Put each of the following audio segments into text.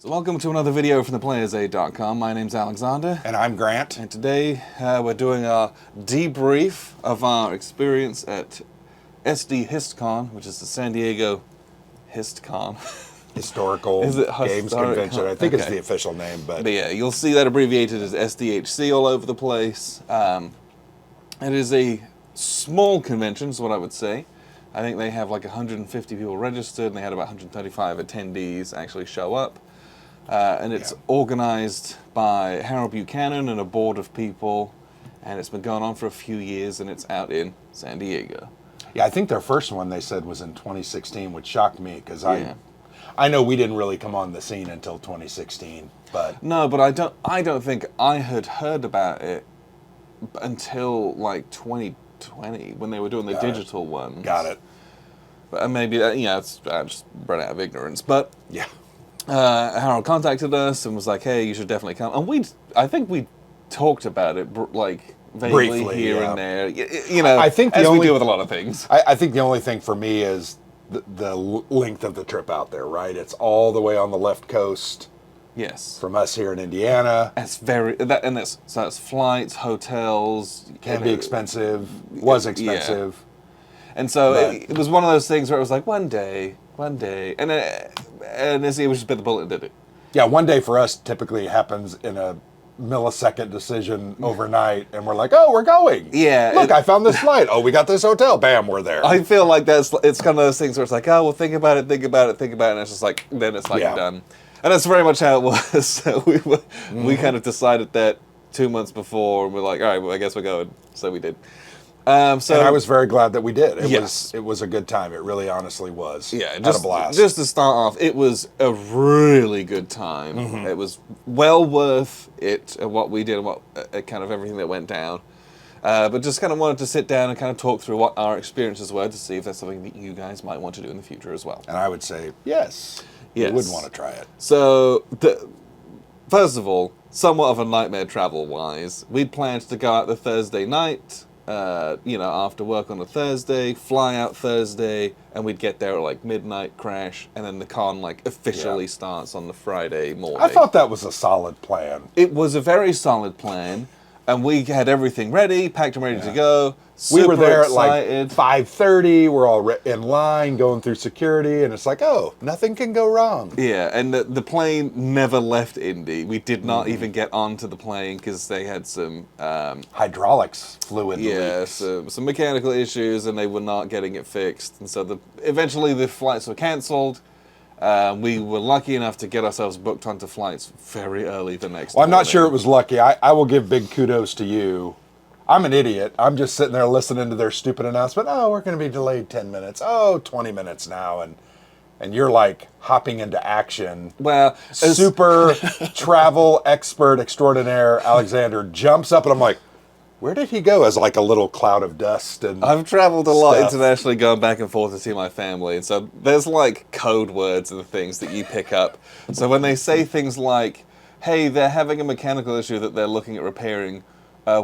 Welcome to another video from theplayersaid.com. My name's Alexander. And I'm Grant. And today we're doing a debrief of our experience at SD Histon, which is the San Diego HistCon. Historical Games Convention. I think it's the official name. But yeah, you'll see that abbreviated as SDHC all over the place. It is a small convention, is what I would say. I think they have like 150 people registered, and they had about 135 attendees actually show up. And it's organized by Harold Buchanan and a board of people, and it's been going on for a few years, and it's out in San Diego. Yeah, I think their first one they said was in 2016, which shocked me because I know we didn't really come on the scene until 2016, but no, but I don't think I had heard about it until like 2020 when they were doing the digital ones. Got it. But maybe it's just run out of ignorance. But yeah. Harold contacted us and was like, "Hey, you should definitely come." And I think we talked about it like vaguely briefly here and there. You know, I think we do with a lot of things. I think the only thing for me is the length of the trip out there. Right, it's all the way on the left coast. Yes. From us here in Indiana. That's flights, hotels. Can be expensive. Was expensive. Yeah. And so it was one of those things where it was like one day, and it was just bit the bullet and did it. Yeah, one day for us typically happens in a millisecond decision overnight, and we're like, oh, we're going. Yeah. Look, I found this flight. Oh, we got this hotel. Bam, we're there. I feel like it's kind of those things where it's like, oh, well, think about it, and it's just like, then it's like done. And that's very much how it was. So we kind of decided that 2 months before, and we're like, all right, well, I guess we're going. So we did. And I was very glad that we did. It was a good time. It really honestly was. Yeah, had a blast. Just to start off, it was a really good time. Mm-hmm. It was well worth it, what we did, and kind of everything that went down. But just kind of wanted to sit down and kind of talk through what our experiences were to see if that's something that you guys might want to do in the future as well. And I would say, yes. You would want to try it. So, first of all, somewhat of a nightmare travel-wise. We'd planned to go out the Thursday night, after work on a Thursday, fly out Thursday, and we'd get there at like midnight, crash, and then the con officially starts on the Friday morning. I thought that was a solid plan. It was a very solid plan, and we had everything ready, packed and ready to go. We were there excited. At like 5:30. We're all in line, going through security, and it's like, oh, nothing can go wrong. Yeah, and the plane never left Indy. We did not even get onto the plane because they had some hydraulics fluid leaks. some mechanical issues, and they were not getting it fixed. And so eventually the flights were cancelled. We were lucky enough to get ourselves booked onto flights very early the next day. Well, I'm not sure it was lucky. I will give big kudos to you. I'm an idiot. I'm just sitting there listening to their stupid announcement. Oh, we're going to be delayed 10 minutes. Oh, 20 minutes now. And you're like hopping into action. Well, super travel expert extraordinaire Alexander jumps up, and I'm like, where did he go? As like a little cloud of dust. And I've traveled a lot internationally, going back and forth to see my family. And so there's like code words and things that you pick up. So when they say things like, hey, they're having a mechanical issue that they're looking at repairing,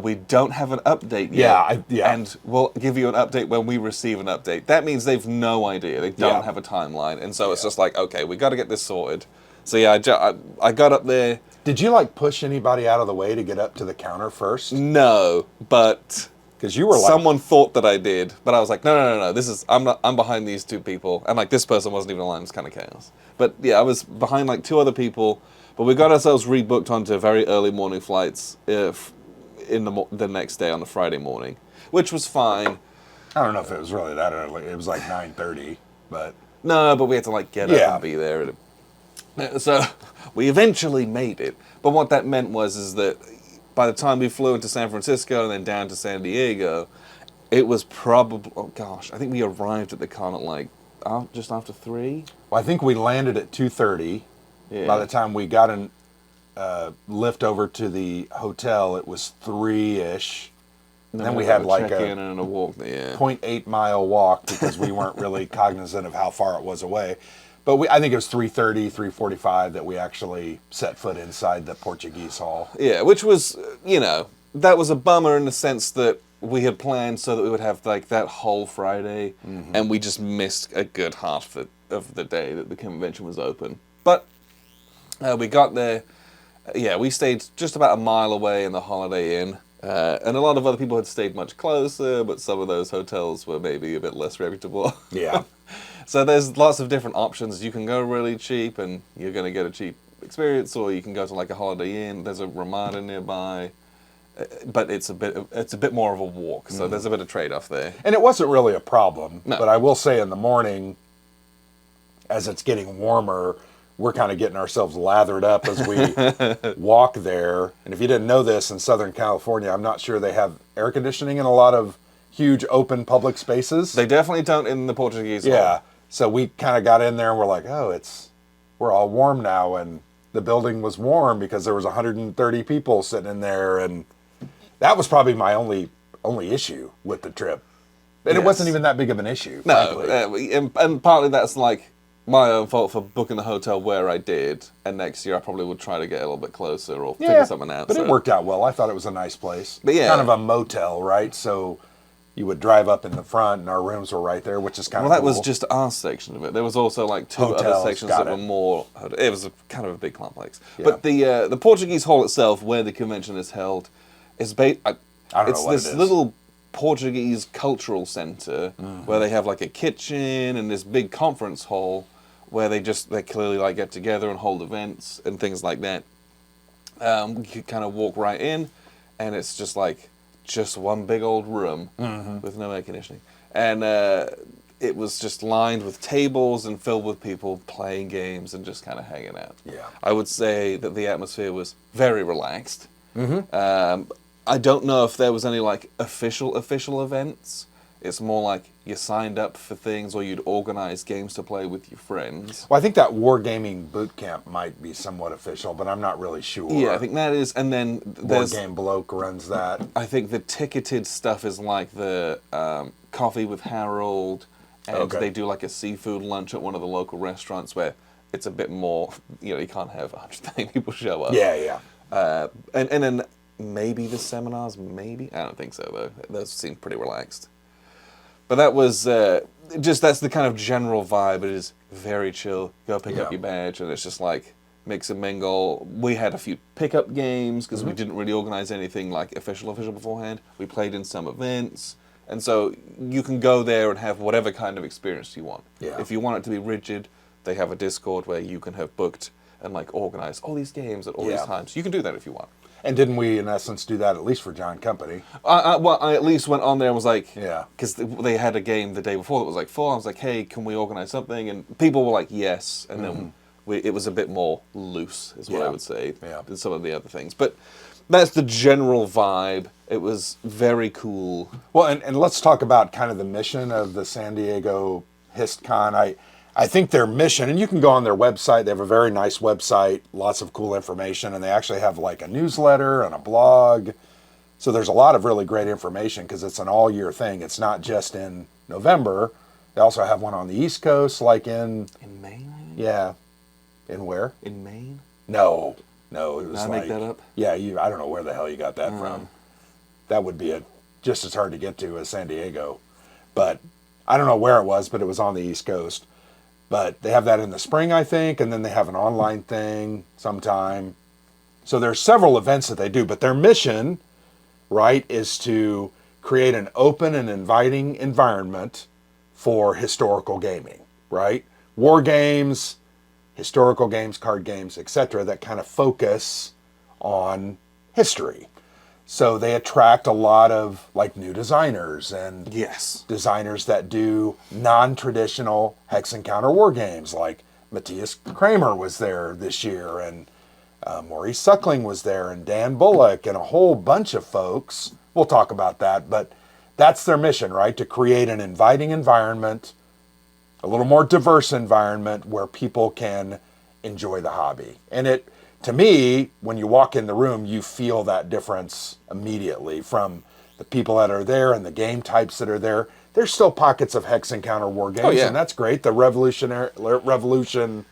we don't have an update yet. And we'll give you an update when we receive an update. That means they've no idea. They don't have a timeline. And so it's just like, okay, we got to get this sorted. So yeah, I got up there. Did you like push anybody out of the way to get up to the counter first? No, but because you were like, someone thought that I did, but I was like, no. I'm behind these two people, and like this person wasn't even aligned. It's kind of chaos. But yeah, I was behind like two other people. But we got ourselves rebooked onto very early morning flights in the next day on the Friday morning, which was fine. I don't know if it was really that early. It was like 9:30, but no, but we had to like get up and be there. So we eventually made it. But what that meant is that by the time we flew into San Francisco and then down to San Diego, it was probably, I think we arrived at the con at like just after 3. Well, I think we landed at 2:30. Yeah. By the time we got in lift over to the hotel, it was 3-ish. Then we had like a 0.8 mile walk because we weren't really cognizant of how far it was away. But I think it was 3:30, 3:45 that we actually set foot inside the Portuguese hall. Yeah, which was, that was a bummer in the sense that we had planned so that we would have like that whole Friday, and we just missed a good half of the day that the convention was open. But We got there. We stayed just about a mile away in the Holiday Inn. And a lot of other people had stayed much closer, but some of those hotels were maybe a bit less reputable. Yeah. So there's lots of different options. You can go really cheap and you're going to get a cheap experience, or you can go to like a Holiday Inn. There's a Ramada nearby, but it's a bit more of a walk. So there's a bit of trade-off there. And it wasn't really a problem, No. but I will say in the morning, as it's getting warmer, we're kind of getting ourselves lathered up as we walk there. And if you didn't know this, in Southern California, I'm not sure they have air conditioning in a lot of huge open public spaces. They definitely don't in the Portuguese hall. Yeah. So we kind of got in there and we're like, we're all warm now. And the building was warm because there was 130 people sitting in there. And that was probably my only issue with the trip. And it wasn't even that big of an issue. No, and partly that's like my own fault for booking the hotel where I did. And next year I probably would try to get a little bit closer or figure something out. But it worked out well. I thought it was a nice place. But yeah. Kind of a motel, right? So you would drive up in the front and our rooms were right there, which is kind of cool. Well, that was just our section of it. There was also like two Hotels, other sections that were more... It was kind of a big complex. Yeah. But the Portuguese hall itself, where the convention is held, is I don't know what this it is. little Portuguese cultural center where they have like a kitchen and this big conference hall where they clearly like get together and hold events and things like that. You kind of walk right in and it's just like one big old room with no air conditioning. And it was just lined with tables and filled with people playing games and just kind of hanging out. Yeah. I would say that the atmosphere was very relaxed. I don't know if there was any like official events. It's more like you signed up for things or you'd organize games to play with your friends. Well, I think that Wargaming boot camp might be somewhat official, but I'm not really sure. Yeah, I think that is. And then there's... Wargame Bloke runs that. I think the ticketed stuff is like the Coffee with Harold, and they do like a seafood lunch at one of the local restaurants where it's a bit more, you can't have 100 people show up. Yeah. And then maybe the seminars, maybe? I don't think so, though. Those seem pretty relaxed. But that was that's the kind of general vibe. It is very chill. Go pick up your badge, and it's just like mix and mingle. We had a few pickup games because we didn't really organize anything like official beforehand. We played in some events. And so you can go there and have whatever kind of experience you want. Yeah. If you want it to be rigid, they have a Discord where you can have booked and like organize all these games at all these times. You can do that if you want. And didn't we, in essence, do that at least for John Company? I at least went on there and was like, Yeah. Because they had a game the day before that was like full. I was like, hey, can we organize something? And people were like, yes. And then it was a bit more loose, is what I would say, than some of the other things. But that's the general vibe. It was very cool. Well, and let's talk about kind of the mission of the San Diego HistCon. I think their mission, and you can go on their website, they have a very nice website, lots of cool information, and they actually have like a newsletter and a blog. So there's a lot of really great information because it's an all-year thing. It's not just in November. They also have one on the East Coast, like in Maine, I think? Yeah. In where? In Maine? No, it was Did I like... make that up? Yeah, I don't know where the hell you got that from. That would be just as hard to get to as San Diego. But I don't know where it was, but it was on the East Coast. But they have that in the spring, I think, and then they have an online thing sometime. So there's several events that they do, but their mission, right, is to create an open and inviting environment for historical gaming, right? War games, historical games, card games, etc., that kind of focus on history. So they attract a lot of like new designers and designers that do non-traditional hex and counter war games. Like Matthias Kramer was there this year, and Maurice Suckling was there, and Dan Bullock, and a whole bunch of folks. We'll talk about that, but that's their mission, right? To create an inviting environment, a little more diverse environment where people can enjoy the hobby. And to me, when you walk in the room, you feel that difference immediately from the people that are there and the game types that are there. There's still pockets of hex and counter war games, and that's great. The Revolution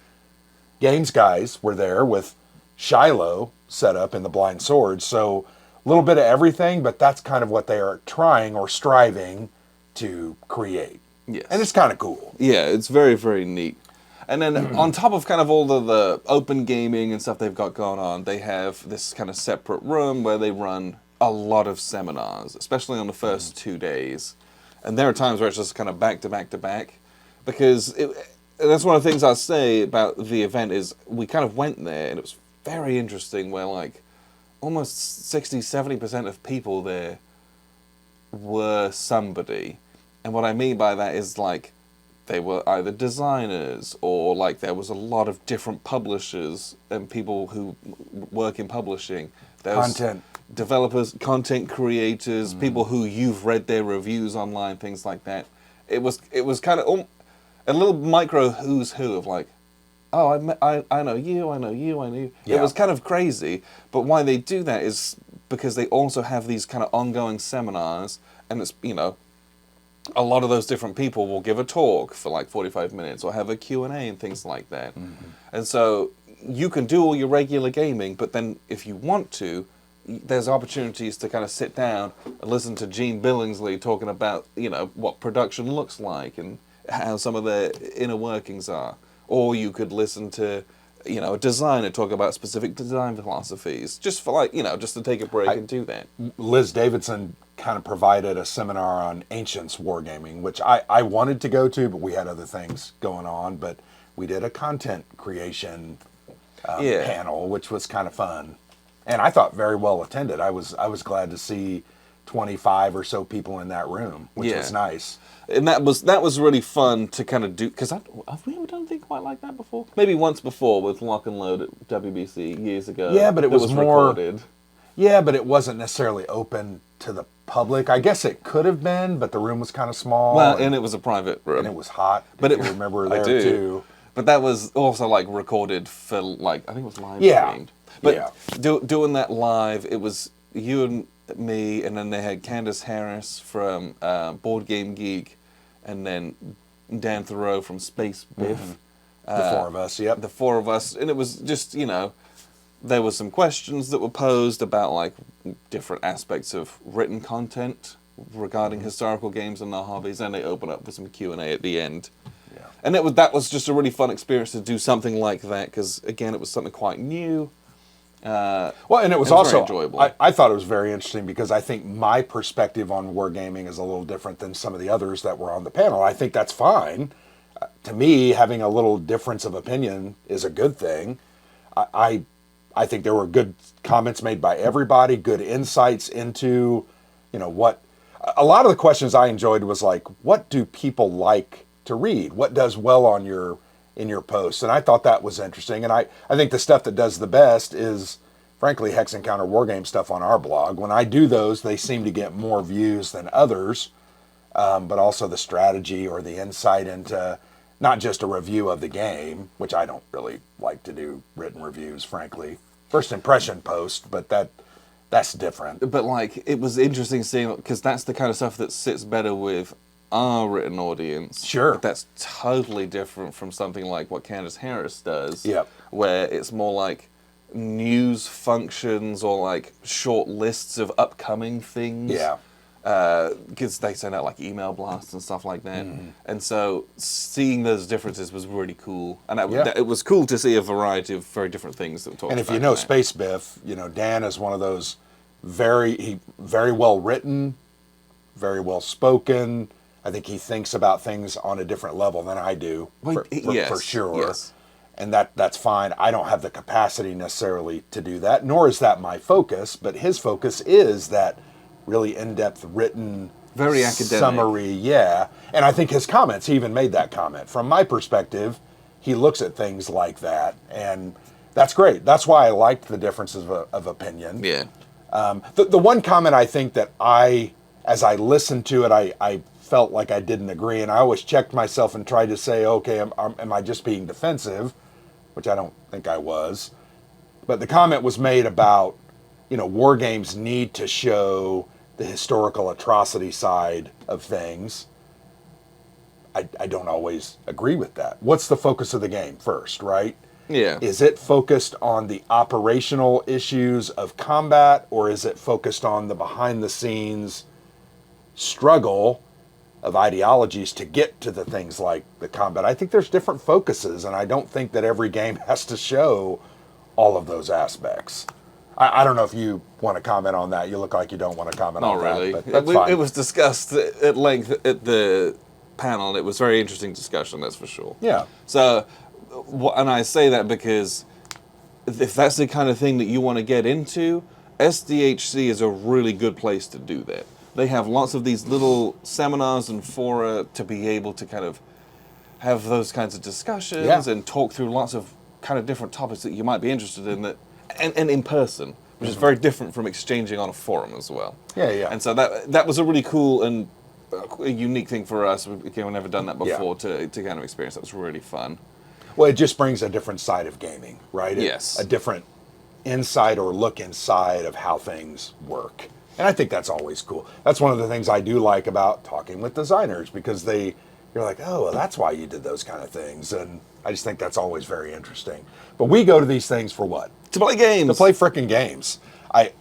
Games guys were there with Shiloh set up in the Blind Swords. So a little bit of everything, but that's kind of what they are trying or striving to create. Yes. And it's kind of cool. Yeah, it's very, very neat. And then on top of kind of all the open gaming and stuff they've got going on, they have this kind of separate room where they run a lot of seminars, especially on the first 2 days. And there are times where it's just kind of back to back to back. Because that's one of the things I'll say about the event is we kind of went there and it was very interesting where like almost 60-70% of people there were somebody. And what I mean by that is like they were either designers or like there was a lot of different publishers and people who work in publishing. There's content developers, content creators, people who you've read their reviews online, things like that. It was kind of a little micro who's who of like, oh, I know you, I know you, I know you. Yeah. It was kind of crazy, but why they do that is because they also have these kind of ongoing seminars, and it's, you know, a lot of those different people will give a talk for like 45 minutes or have a Q&A and things like that. Mm-hmm. And so you can do all your regular gaming, but then if you want to, there's opportunities to kind of sit down and listen to Gene Billingsley talking about, you know, what production looks like and how some of the inner workings are. Or you could listen to, you know, a designer talk about specific design philosophies, just for like, you know, just to take a break and do that. Liz Davidson kind of provided a seminar on Ancients Wargaming, which I wanted to go to, but we had other things going on. But we did a content creation panel, which was kind of fun. And I thought very well attended. I was glad to see 25 or so people in that room, which was nice. And that was really fun to kind of do, because have we ever done anything quite like that before? Maybe once before with Lock and Load at WBC years ago. Yeah, but it was more recorded. Yeah, but it wasn't necessarily open to the public. I guess it could have been, but the room was kind of small. Well, and it was a private room. And it was hot. But if you remember there too. But that was also like recorded for like, I think it was live streamed. But doing that live, it was you and me, and then they had Candace Harris from Board Game Geek, and then Dan Thoreau from Space Biff. Mm-hmm. The four of us, yep. The four of us. And it was just, you know, there were some questions that were posed about like different aspects of written content regarding historical games and their hobbies, and they opened up with some Q&A at the end. Yeah. And that was just a really fun experience to do something like that, because again, it was something quite new. And it was also very enjoyable. I thought it was very interesting because I think my perspective on wargaming is a little different than some of the others that were on the panel. I think that's fine. To me, having a little difference of opinion is a good thing. I think there were good comments made by everybody, good insights into, you know, what a lot of the questions I enjoyed was like, what do people like to read? What does well in your posts? And I thought that was interesting. And I think the stuff that does the best is, frankly, Hex Encounter Wargame stuff on our blog. When I do those, they seem to get more views than others, but also the strategy or the insight into not just a review of the game, which I don't really like to do written reviews, frankly. First impression post, but that's different. But like, it was interesting seeing, because that's the kind of stuff that sits better with our written audience. Sure. But that's totally different from something like what Candace Harris does. Yep. Where it's more like news functions or like short lists of upcoming things. Yeah. Because they send out like email blasts and stuff like that. Mm-hmm. And so seeing those differences was really cool. And it was cool to see a variety of very different things that were talked about. And if you know Space Biff, you know, Dan is one of those very well written, very well spoken. I think he thinks about things on a different level than I do, for sure. Yes. And that's fine. I don't have the capacity necessarily to do that, nor is that my focus. But his focus is that really in-depth written, very academic summary. Yeah. And I think his comments, he even made that comment. From my perspective, he looks at things like that, and that's great. That's why I liked the differences of opinion. Yeah. The one comment I think that as I listened to it, I felt like I didn't agree, and I always checked myself and tried to say, okay, am I just being defensive, which I don't think I was. But the comment was made about, you know, war games need to show the historical atrocity side of things. I don't always agree with that. What's the focus of the game first, right? Yeah. Is it focused on the operational issues of combat, or is it focused on the behind-the-scenes struggle of ideologies to get to the things like the combat. I think there's different focuses, and I don't think that every game has to show all of those aspects. I don't know if you want to comment on that. You look like you don't want to comment on really. that. But that's fine. It was discussed at length at the panel, and it was a very interesting discussion, that's for sure. Yeah. So, and I say that because if that's the kind of thing that you want to get into, SDHC is a really good place to do that. They have lots of these little seminars and fora to be able to kind of have those kinds of discussions and talk through lots of kind of different topics that you might be interested in, that and in person, which is very different from exchanging on a forum as well. Yeah. And so that was a really cool and a unique thing for us. We've never done that before to kind of experience. That was really fun. Well, it just brings a different side of gaming, right? Yes. A different insight or look inside of how things work. And I think that's always cool. That's one of the things I do like about talking with designers, because you're like, oh, well, that's why you did those kind of things. And I just think that's always very interesting. But we go to these things for what? To play games. To play frickin' games.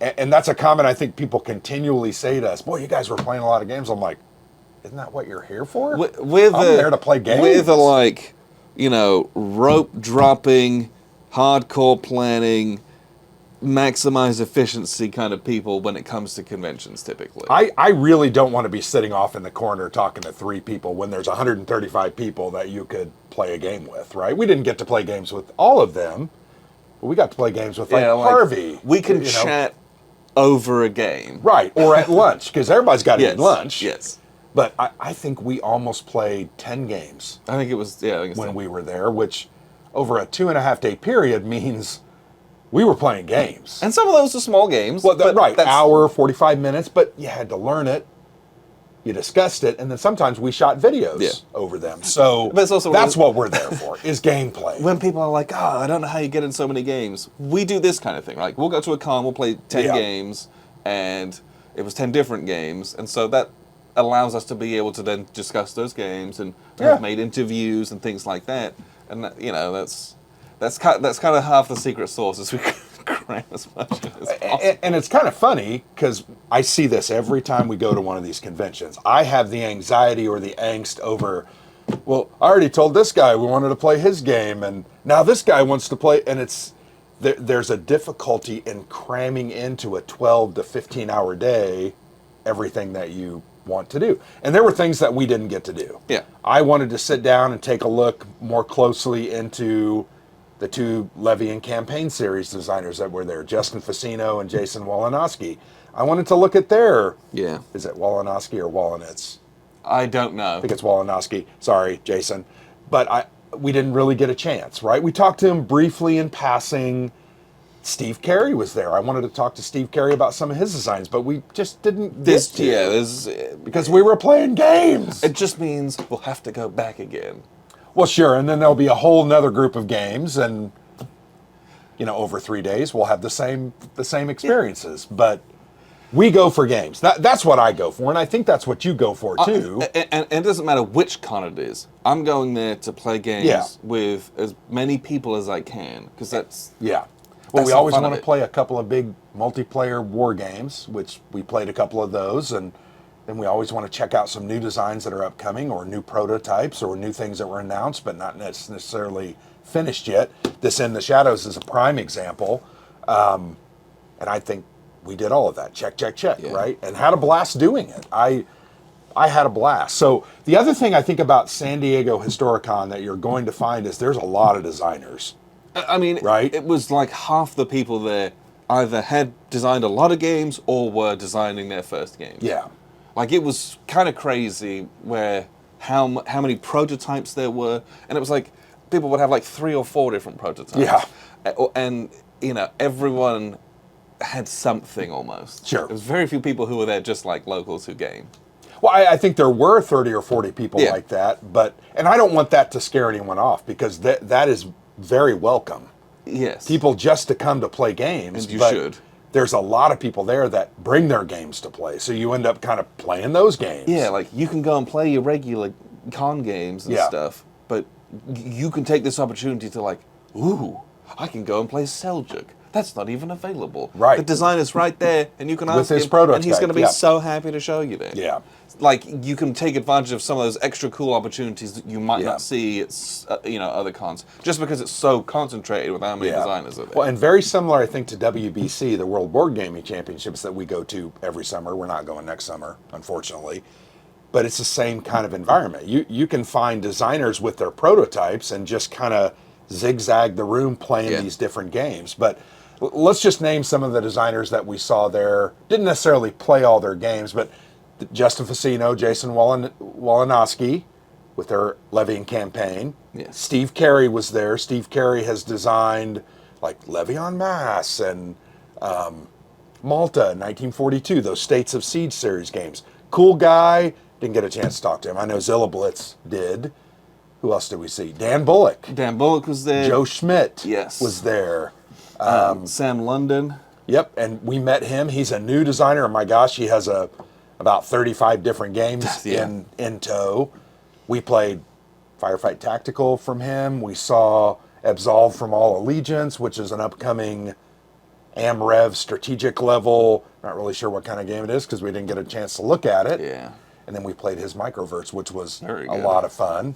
And that's a comment I think people continually say to us, boy, you guys were playing a lot of games. I'm like, isn't that what you're here for? I'm there to play games. We're the rope dropping, hardcore planning, maximize efficiency kind of people when it comes to conventions, typically. I really don't want to be sitting off in the corner talking to 3 people when there's 135 people that you could play a game with, right? We didn't get to play games with all of them, but we got to play games with Harvey. We can chat over a game. Right, or at lunch, because everybody's got to eat lunch. Yes. But I think we almost played 10 games. I think it was, when we were there, which over a 2.5-day period means we were playing games. And some of those are small games. Well, hour, 45 minutes, but you had to learn it. You discussed it, and then sometimes we shot videos over them. So that's what we're there for, is gameplay. When people are like, I don't know how you get in so many games, we do this kind of thing. Like, we'll go to a con, we'll play 10 games, and it was 10 different games, and so that allows us to be able to then discuss those games and have made interviews and things like that. And that's kind of half the secret sauce, is we cram as much as possible. And it's kind of funny, because I see this every time we go to one of these conventions. I have the anxiety or the angst over, well, I already told this guy we wanted to play his game, and now this guy wants to play, and there's a difficulty in cramming into a 12 to 15 hour day everything that you want to do. And there were things that we didn't get to do. Yeah. I wanted to sit down and take a look more closely into the 2 Levy and Campaign series designers that were there, Justin Facino and Jason Wolanowski. I wanted to look at their... Yeah. Is it Wolanowski or Wolanitz? I don't know. I think it's Wolanowski. Sorry, Jason. But we didn't really get a chance, right? We talked to him briefly in passing. Steve Carey was there. I wanted to talk to Steve Carey about some of his designs, but we just didn't get to. Because we were playing games. It just means we'll have to go back again. Well, sure, and then there'll be a whole nother group of games, and over 3 days we'll have the same experiences. But we go for games. That's what I go for, and I think that's what you go for too. And it doesn't matter which con it is. I'm going there to play games with as many people as I can, because that's Well, we always want to play a couple of big multiplayer war games, which we played a couple of those, and then we always want to check out some new designs that are upcoming, or new prototypes, or new things that were announced but not necessarily finished yet. This In the Shadows is a prime example, and I think we did all of that. Check, right? And had a blast doing it. I had a blast. So the other thing I think about San Diego Historicon that you're going to find is there's a lot of designers. I mean, right? It was like half the people there either had designed a lot of games or were designing their first games. Yeah. Like, it was kind of crazy how many prototypes there were. And it was like, people would have like 3 or 4 different prototypes. Yeah. And, everyone had something almost. Sure. There was very few people who were there just like locals who game. Well, I think there were 30 or 40 people like that. And I don't want that to scare anyone off, because that is very welcome. Yes. People just to come to play games. And you should. There's a lot of people there that bring their games to play, so you end up kind of playing those games. Yeah, like, you can go and play your regular con games and stuff, but you can take this opportunity to I can go and play Seljuk. That's not even available. Right. The designer's right there, and you can ask his him, prototype, and he's going to be so happy to show you that. Yeah. like you can take advantage of some of those extra cool opportunities that you might not see at other cons, just because it's so concentrated with how many designers are there. Well, and very similar, I think, to WBC, the World Board Gaming Championships that we go to every summer. We're not going next summer, unfortunately, but it's the same kind of environment. You can find designers with their prototypes and just kind of zigzag the room playing these different games. But let's just name some of the designers that we saw there. Didn't necessarily play all their games, but Justin Facino, Jason Walanowski with their Levian campaign. Yes. Steve Carey was there. Steve Carey has designed like Levian Mass and Malta, 1942, those States of Siege series games. Cool guy. Didn't get a chance to talk to him. I know Zilla Blitz did. Who else did we see? Dan Bullock. Dan Bullock was there. Joe Schmidt yes. was there. Sam London. Yep, and we met him. He's a new designer, and my gosh, he has about 35 different games in tow. We played Firefight Tactical from him. We saw Absolve from All Allegiance, which is an upcoming AmRev strategic level. Not really sure what kind of game it is because we didn't get a chance to look at it. Yeah. And then we played his Microverts, which was a lot of fun.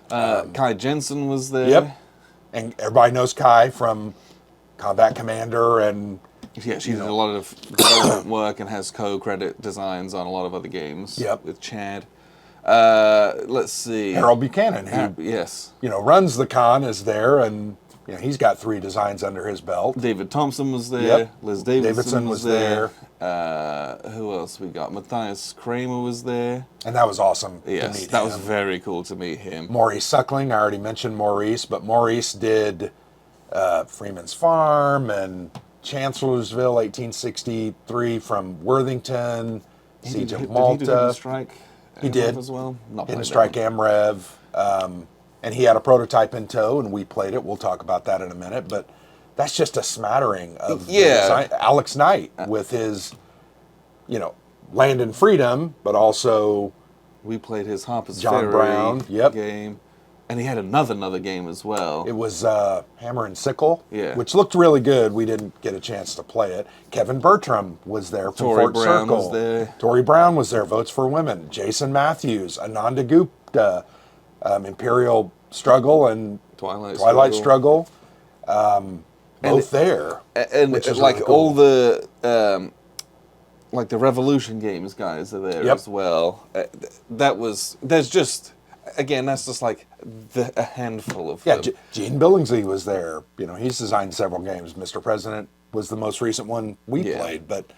Kai Jensen was there. Yep. And everybody knows Kai from Combat Commander and... Yeah, she did a lot of development work and has co-credit designs on a lot of other games. Yep. With Chad. Let's see. Harold Buchanan, who runs the con, is there, and he's got 3 designs under his belt. David Thompson was there. Yep. Liz Davidson was there. Who else we got? Matthias Kramer was there. And that was awesome to meet him. That was very cool to meet him. Maurice Suckling, I already mentioned Maurice, but Maurice did Freeman's Farm and Chancellorsville, 1863 from Worthington, Siege of Malta. Did he do Hidden Strike? He did as well. Hidden Strike AmRev, and he had a prototype in tow, and we played it. We'll talk about that in a minute, but that's just a smattering of the design. Alex Knight with his, Land and Freedom, but also we played his Harper's John Ferry Brown game. And he had another game as well. It was Hammer and Sickle, yeah, which looked really good. We didn't get a chance to play it. Kevin Bertram was there from Fort Brown Circle. Was there. Tori Brown was there, Votes for Women. Jason Matthews, Ananda Gupta, Imperial Struggle and Twilight Struggle. Both there. And like really cool. All the... like the Revolution games guys are there as well. There's just... Again, that's just like a handful of them. Gene Billingsley was there. He's designed several games. Mr. President was the most recent one we played. But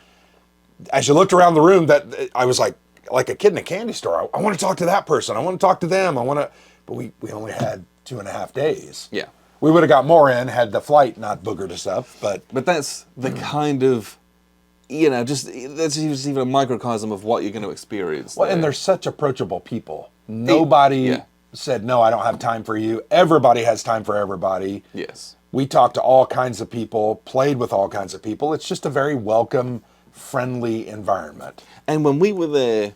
as you looked around the room, that I was like a kid in a candy store. I want to talk to that person. I want to talk to them. But we only had 2.5 days. Yeah. We would have got more in had the flight not boogered us up. But that's the kind of... that's even a microcosm of what you're going to experience. Well, and they're such approachable people. Nobody said, no, I don't have time for you. Everybody has time for everybody. Yes. We talked to all kinds of people, played with all kinds of people. It's just a very welcome, friendly environment. And when we were there,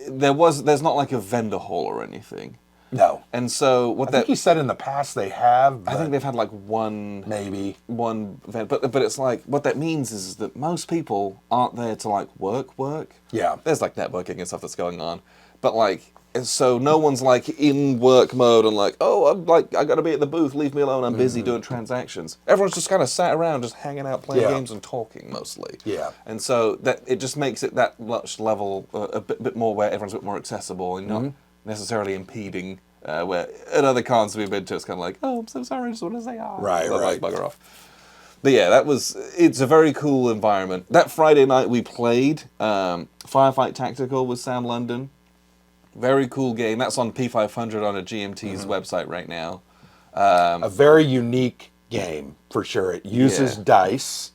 there's not like a vendor hall or anything. No. And so I think he said in the past they have. I think they've had one event, but it's like what that means is that most people aren't there to work. Yeah. There's networking and stuff that's going on, but so no one's in work mode and I got to be at the booth. Leave me alone. I'm busy doing transactions. Everyone's just kind of sat around, just hanging out, playing games and talking mostly. Yeah. And so that it just makes it that much level a bit more where everyone's a bit more accessible and not necessarily impeding, where at other cons we've been to, it's kind of oh, I'm so sorry, I just want to say hi. Right. Bugger off. But yeah, it's a very cool environment. That Friday night we played Firefight Tactical with Sam London. Very cool game. That's on P500 on a GMT's website right now. A very unique game, for sure. It uses dice,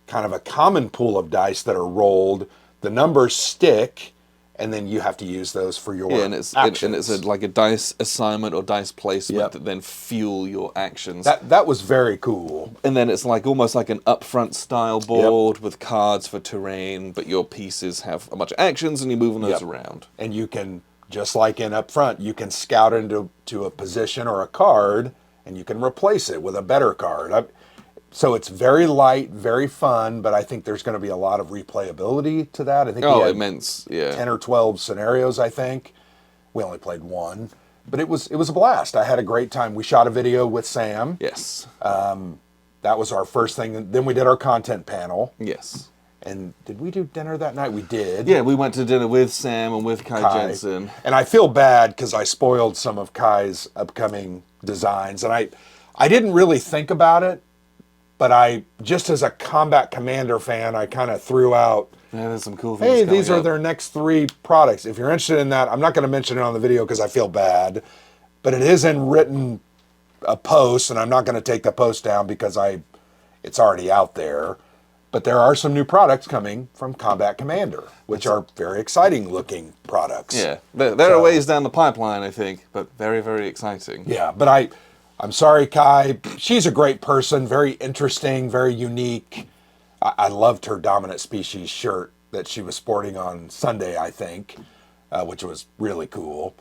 kind of a common pool of dice that are rolled. The numbers stick, and then you have to use those for your actions. And it's a dice assignment or dice placement that then fuel your actions. That was very cool. And then it's almost like an upfront style board with cards for terrain, but your pieces have a bunch of actions and you're moving those around. And you can, just like in upfront, you can scout into a position or a card, and you can replace it with a better card. So it's very light, very fun, but I think there's going to be a lot of replayability to that. I think we had immense, yeah. 10 or 12 scenarios, I think. We only played one, but it was a blast. I had a great time. We shot a video with Sam. Yes. That was our first thing. Then we did our content panel. Yes. And did we do dinner that night? We did. Yeah, we went to dinner with Sam and with Kai Jensen. And I feel bad because I spoiled some of Kai's upcoming designs. And I didn't really think about it, but I, just as a Combat Commander fan, I kind of threw out, yeah, there's some cool things. Hey, these are their next 3 products. If you're interested in that, I'm not going to mention it on the video because I feel bad, but it is in written a post, and I'm not going to take the post down because it's already out there. But there are some new products coming from Combat Commander, which are very exciting looking products. Yeah, they're a ways down the pipeline, I think, but very, very exciting. Yeah, but I'm sorry, Kai. She's a great person, very interesting, very unique. I loved her Dominant Species shirt that she was sporting on Sunday, I think, which was really cool.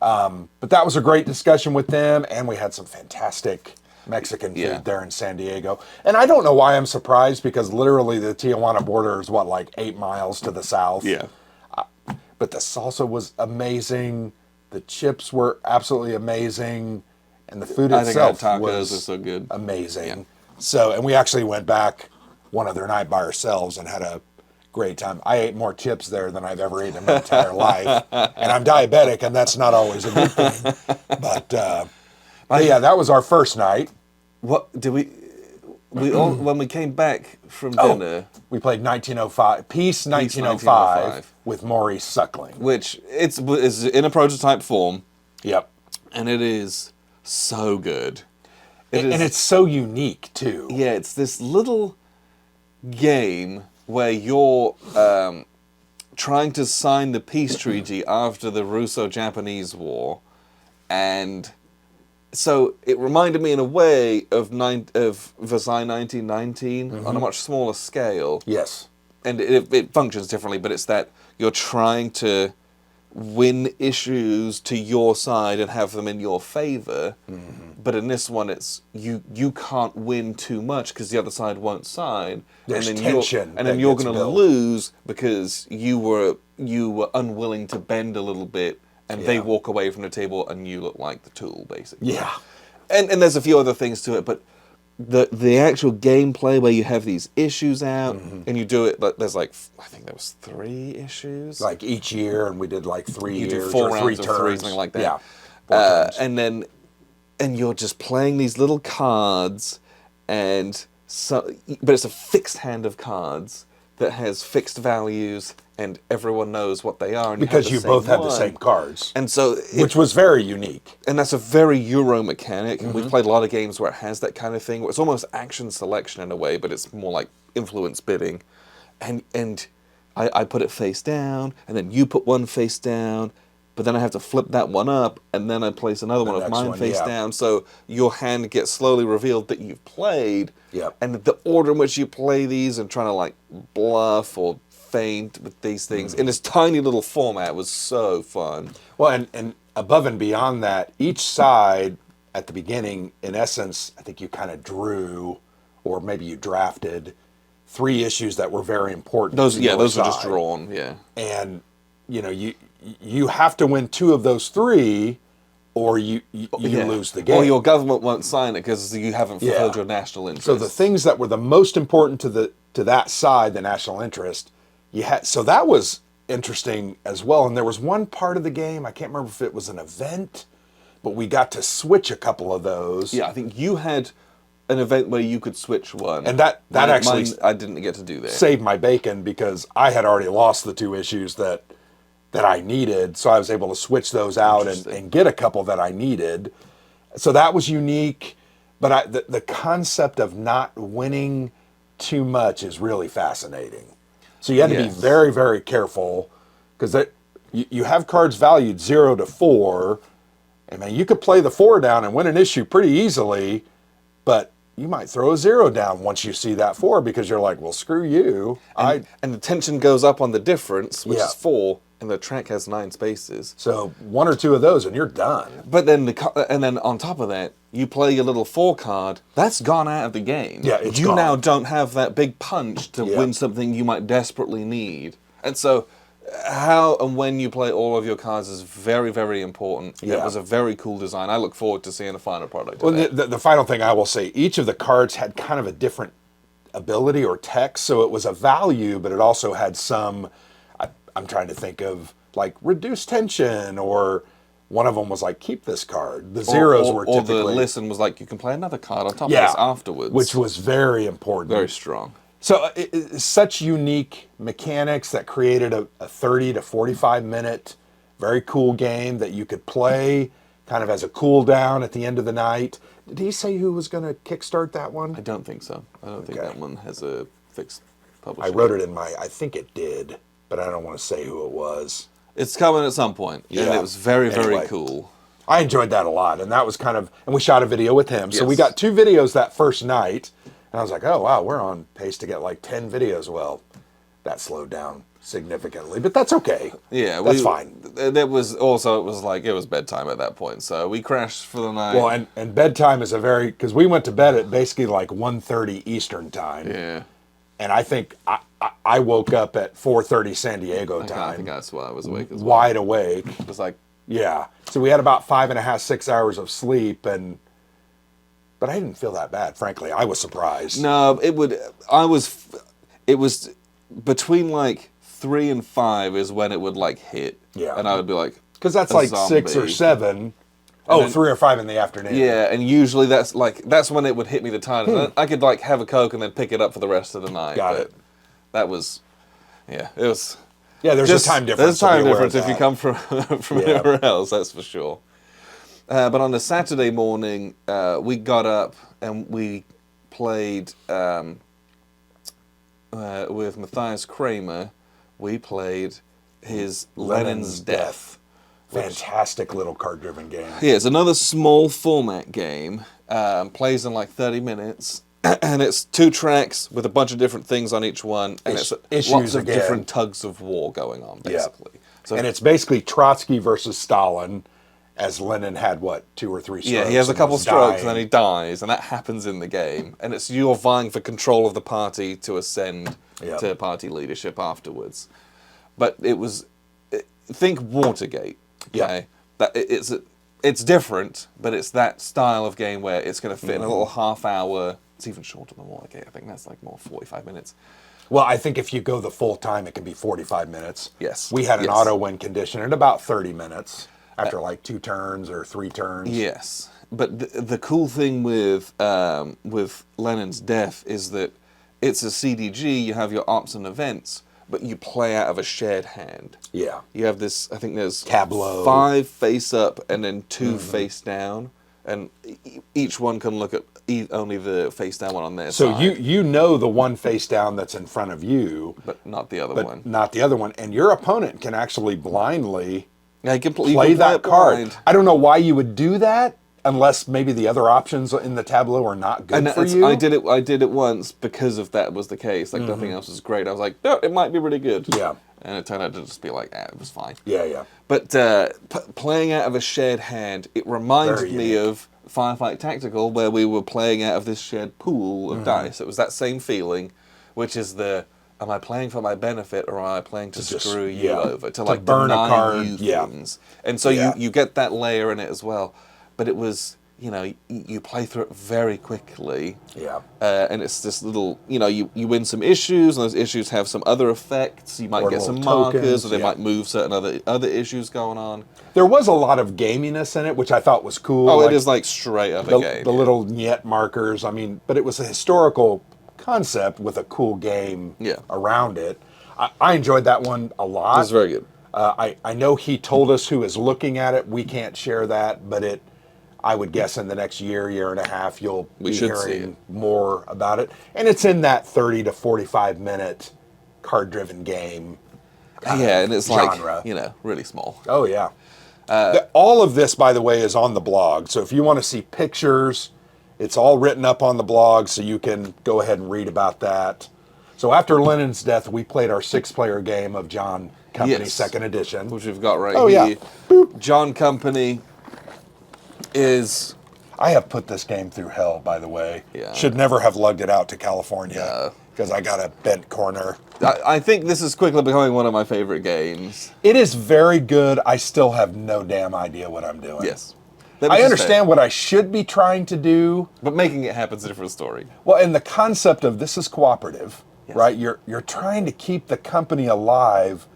But that was a great discussion with them, and we had some fantastic Mexican food there in San Diego. And I don't know why I'm surprised, because literally the Tijuana border is, like 8 miles to the south? Yeah. But the salsa was amazing. The chips were absolutely amazing. And the food itself was so good. Amazing. Yeah. So, and we actually went back one other night by ourselves and had a great time. I ate more chips there than I've ever eaten in my entire life. And I'm diabetic, and that's not always a good thing. But yeah, that was our first night. What did we all when we came back from dinner? We played 1905, Peace 1905 with Maurice Suckling, which is in a prototype form. Yep, and it is so good. And it's so unique too. Yeah, it's this little game where you're trying to sign the peace treaty after the Russo-Japanese War, and so it reminded me in a way of Versailles 1919 on a much smaller scale. Yes. And it functions differently, but it's that you're trying to win issues to your side and have them in your favor. But in this one, it's you can't win too much because the other side won't sign. There's and then tension. And then you're going to lose because you were unwilling to bend a little bit. And they walk away from the table, and you look like the tool, basically. Yeah. And there's a few other things to it, but the actual gameplay where you have these issues out, and you do it, there's like, I think there was 3 issues. Like each year, and we did like 3 years, you did 4 or 3 rounds turns. Of 3, something like that. Yeah. 4 turns. And you're just playing these little cards, but it's a fixed hand of cards that has fixed values, and everyone knows what they are. And because you both have the same cards. And so which was very unique. And that's a very Euro mechanic. And we've played a lot of games where it has that kind of thing, where it's almost action selection in a way, but it's more like influence bidding. And I put it face down, and then you put one face down, but then I have to flip that one up, and then I place another one of mine face down. So your hand gets slowly revealed that you've played. Yep. And the order in which you play these and trying to like bluff or feint with these things in this tiny little format was so fun. Well, and above and beyond that, each side at the beginning, in essence, I think you kind of drew, or maybe you drafted 3 issues that were very important. Those were just drawn, And you have to win 2 of those 3, or you lose the game. Or your government won't sign it because you haven't fulfilled your national interest. So the things that were the most important to that side, the national interest, so that was interesting as well. And there was one part of the game, I can't remember if it was an event, but we got to switch a couple of those. Yeah, I think you had an event where you could switch one. And that actually I didn't get to do that. Saved my bacon, because I had already lost the 2 issues that I needed, so I was able to switch those out and get a couple that I needed. So that was unique, but the concept of not winning too much is really fascinating. So you had to be very, very careful, because you have cards valued 0 to 4, and man, you could play the 4 down and win an issue pretty easily, but you might throw a 0 down once you see that 4, because you're like, well, screw you. And the tension goes up on the difference, which is 4. and the track has 9 spaces. So 1 or 2 of those, and you're done. But then, and then on top of that, you play your little 4 card. That's gone out of the game. Yeah, it's you gone. now don't have that big punch to win something you might desperately need. And so, how and when you play all of your cards is very, very important. Yeah. It was a very cool design. I look forward to seeing the final product. Well, of the final thing I will say, each of the cards had kind of a different ability or text, so it was a value, but it also had some, I'm trying to think of, like, reduce tension, or one of them was like, keep this card. The zeros were typically... Or the listen was like, you can play another card on top of this afterwards. Which was very important. Very strong. So it's such unique mechanics that created a 30 to 45 minute, very cool game that you could play kind of as a cool down at the end of the night. Did he say who was going to kickstart that one? I don't think so. I don't think that one has a fixed publisher. I wrote it in I think it did, but I don't want to say who it was. It's coming at some point, and it was very, very cool. I enjoyed that a lot, and that was kind of, and we shot a video with him. So we Yes. got 2 videos that first night, and I was like, oh, wow, we're on pace to get like 10 videos. Well, that slowed down significantly, but that's okay. Yeah, that's fine. It was also, it was bedtime at that point, so we crashed for the night. Well, and bedtime is because we went to bed at basically like 1:30 Eastern time. Yeah. And I think I woke up at 4:30 San Diego time. I think that's why I was awake as well. Wide awake. It was like... Yeah. So we had about 5.5, 6 hours of sleep, but I didn't feel that bad, frankly. I was surprised. No, it was between like 3 and 5 is when it would like hit. Yeah. And I would be like... Because that's like zombie. 6 or 7. Oh, then, 3 or 5 in the afternoon. Yeah, and usually that's when it would hit me the time. I could like have a Coke and then pick it up for the rest of the night. Got it. That was, it was... Yeah, there's a time difference. There's a time difference if you come from anywhere else, that's for sure. But on the Saturday morning, we got up and we played with Matthias Kramer. We played his Lenin's Death. Fantastic little card-driven game. Yeah, it's another small format game. Plays in like 30 minutes. And it's 2 tracks with a bunch of different things on each one. And it's lots of different tugs of war going on, basically. Yeah. So, and it's basically Trotsky versus Stalin, as Lenin had, 2 or 3 strokes? Yeah, he has a couple strokes and then he dies. And that happens in the game. And it's you're vying for control of the party to ascend to party leadership afterwards. But it was... Think Watergate. Okay? That it's different, but it's that style of game where it's going to fit in a little half-hour. It's even shorter than Watergate. I think that's like more 45 minutes. Well, I think if you go the full time, it can be 45 minutes. Yes. We had an auto win condition at about 30 minutes after like 2 turns or 3 turns. Yes, but the cool thing with Lenin's Death is that it's a CDG. You have your ops and events, but you play out of a shared hand. Yeah. You have this, I think there's tableau. 5 face up and then 2 face down. And each one can look at only the face down one on their side. So you know the one face down that's in front of you. But not the other one. Not the other one. And your opponent can actually blindly play that card. Blind. I don't know why you would do that. Unless maybe the other options in the tableau are not good for you. I did it once because of that was the case. Like nothing else was great. I was like, no, it might be really good. Yeah. And it turned out to just be like, it was fine. Yeah, yeah. But playing out of a shared hand, it reminded me of Firefight Tactical, where we were playing out of this shared pool of dice. It was that same feeling, which is am I playing for my benefit or am I playing to screw you over? To like burn deny a card. you things. And so you get that layer in it as well. But it was, you play through it very quickly. Yeah. And it's this little, you win some issues, and those issues have some other effects. You might get some markers, or they might move certain other issues going on. There was a lot of gaminess in it, which I thought was cool. Oh, it is like straight up a game. The little Niet markers, but it was a historical concept with a cool game around it. I enjoyed that one a lot. It was very good. I know he told us who is looking at it. We can't share that, but I would guess in the next year and a half, you'll be hearing more about it. And it's in that 30 to 45 minute card-driven game. And it's genre. Like, really small. Oh, yeah. All of this, by the way, is on the blog. So if you want to see pictures, it's all written up on the blog, so you can go ahead and read about that. So after Lenin's death, we played our 6-player game of John Company second edition. Which we've got right here. Yeah. Boop. John Company is... I have put this game through hell, by the way. Yeah. Should never have lugged it out to California because I got a bent corner. I think this is quickly becoming one of my favorite games. It is very good. I still have no damn idea what I'm doing. Yes. I understand what I should be trying to do. But making it happen is a different story. Well, and the concept of this is cooperative, right? You're trying to keep the company alive,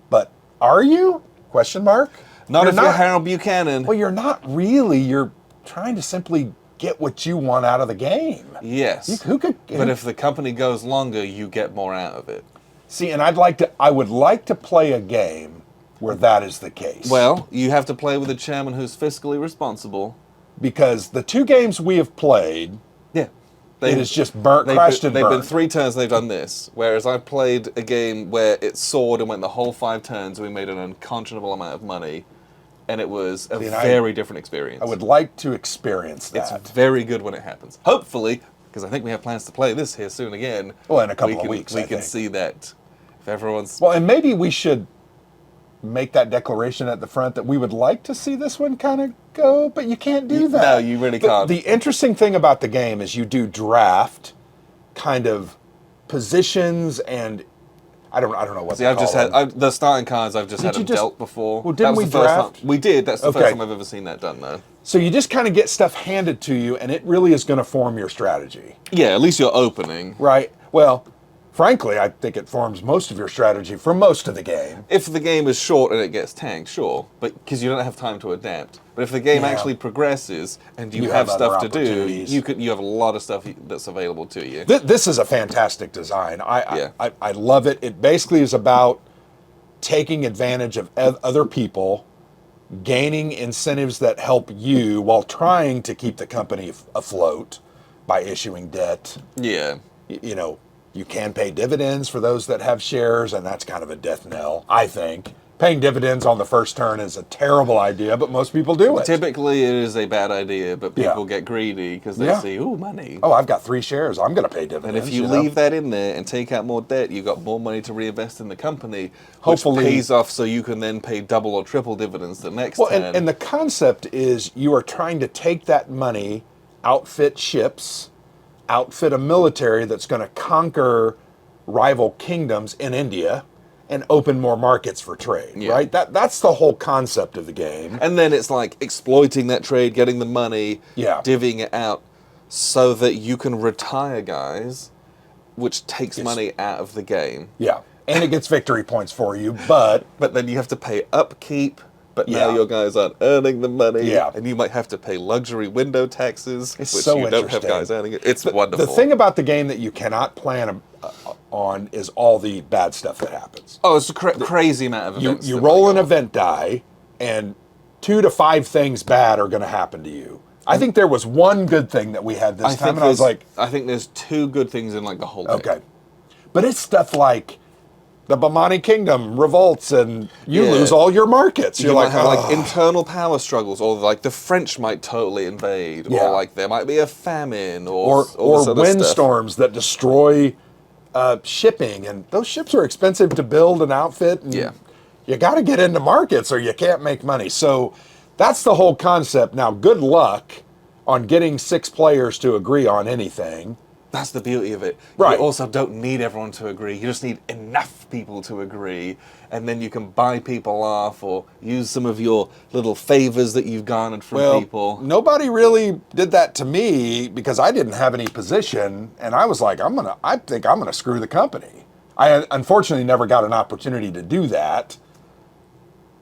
but are you? Question mark? Not if you're Harold Buchanan. Well, you're not really. You're trying to simply get what you want out of the game. Yes. But if the company goes longer, you get more out of it. See, and I would like to play a game where that is the case. Well, you have to play with a chairman who's fiscally responsible. Because the 2 games we have played, it is just crashed and burned. They've been 3 turns they've done this, whereas I played a game where it soared and went the whole 5 turns and we made an unconscionable amount of money, and it was a very different experience. I would like to experience that. It's very good when it happens. Hopefully, because I think we have plans to play this here soon again. Well, in a couple of weeks, we can see that if everyone's... Well, and maybe we should make that declaration at the front that we would like to see this one kind of go, but you can't do that. No, you really can't. The interesting thing about the game is you do draft kind of positions and I don't know what. See, I've just had the starting cards. I've just had them dealt before. Well, didn't we draft? We did. That's the first time I've ever seen that done, though. So you just kind of get stuff handed to you, and it really is going to form your strategy. Yeah, at least you're opening. Right. Well, frankly, I think it forms most of your strategy for most of the game. If the game is short and it gets tanked, sure, but because you don't have time to adapt. But if the game actually progresses and you have stuff to do, you have a lot of stuff that's available to you. This is a fantastic design. I love it. It basically is about taking advantage of other people, gaining incentives that help you while trying to keep the company afloat by issuing debt. Yeah. You know, you can pay dividends for those that have shares, and that's kind of a death knell, I think. Paying dividends on the first turn is a terrible idea, but most people do it. Typically, it is a bad idea, but people get greedy because they see, ooh, money. Oh, I've got 3 shares. I'm going to pay dividends. And if you leave that in there and take out more debt, you've got more money to reinvest in the company, hopefully which pays off so you can then pay double or triple dividends the next turn. And the concept is you are trying to take that money, outfit ships, outfit a military that's going to conquer rival kingdoms in India and open more markets for trade, right? That's the whole concept of the game. And then it's like exploiting that trade, getting the money, divvying it out so that you can retire guys, which takes money out of the game. Yeah, and it gets victory points for you, but... But then you have to pay upkeep, but now your guys aren't earning the money, and you might have to pay luxury window taxes, which you don't have guys earning it. It's wonderful. The thing about the game that you cannot plan on is all the bad stuff that happens. Oh, it's a crazy amount of events. You roll an event die, and 2 to 5 things bad are going to happen to you. I think there was one good thing that we had this time, and I was like... I think there's 2 good things in like the whole game. Okay. But it's stuff like the Bamani Kingdom revolts and you lose all your markets. You might have like internal power struggles, or like the French might totally invade, or like there might be a famine, or windstorms that destroy shipping, and those ships are expensive to build and outfit, and you got to get into markets or you can't make money. So that's the whole concept. Now, good luck on getting 6 players to agree on anything. That's the beauty of it. Right. You also don't need everyone to agree. You just need enough people to agree, and then you can buy people off or use some of your little favors that you've garnered from people. Nobody really did that to me because I didn't have any position, and I was like, I think I'm gonna screw the company. I unfortunately never got an opportunity to do that,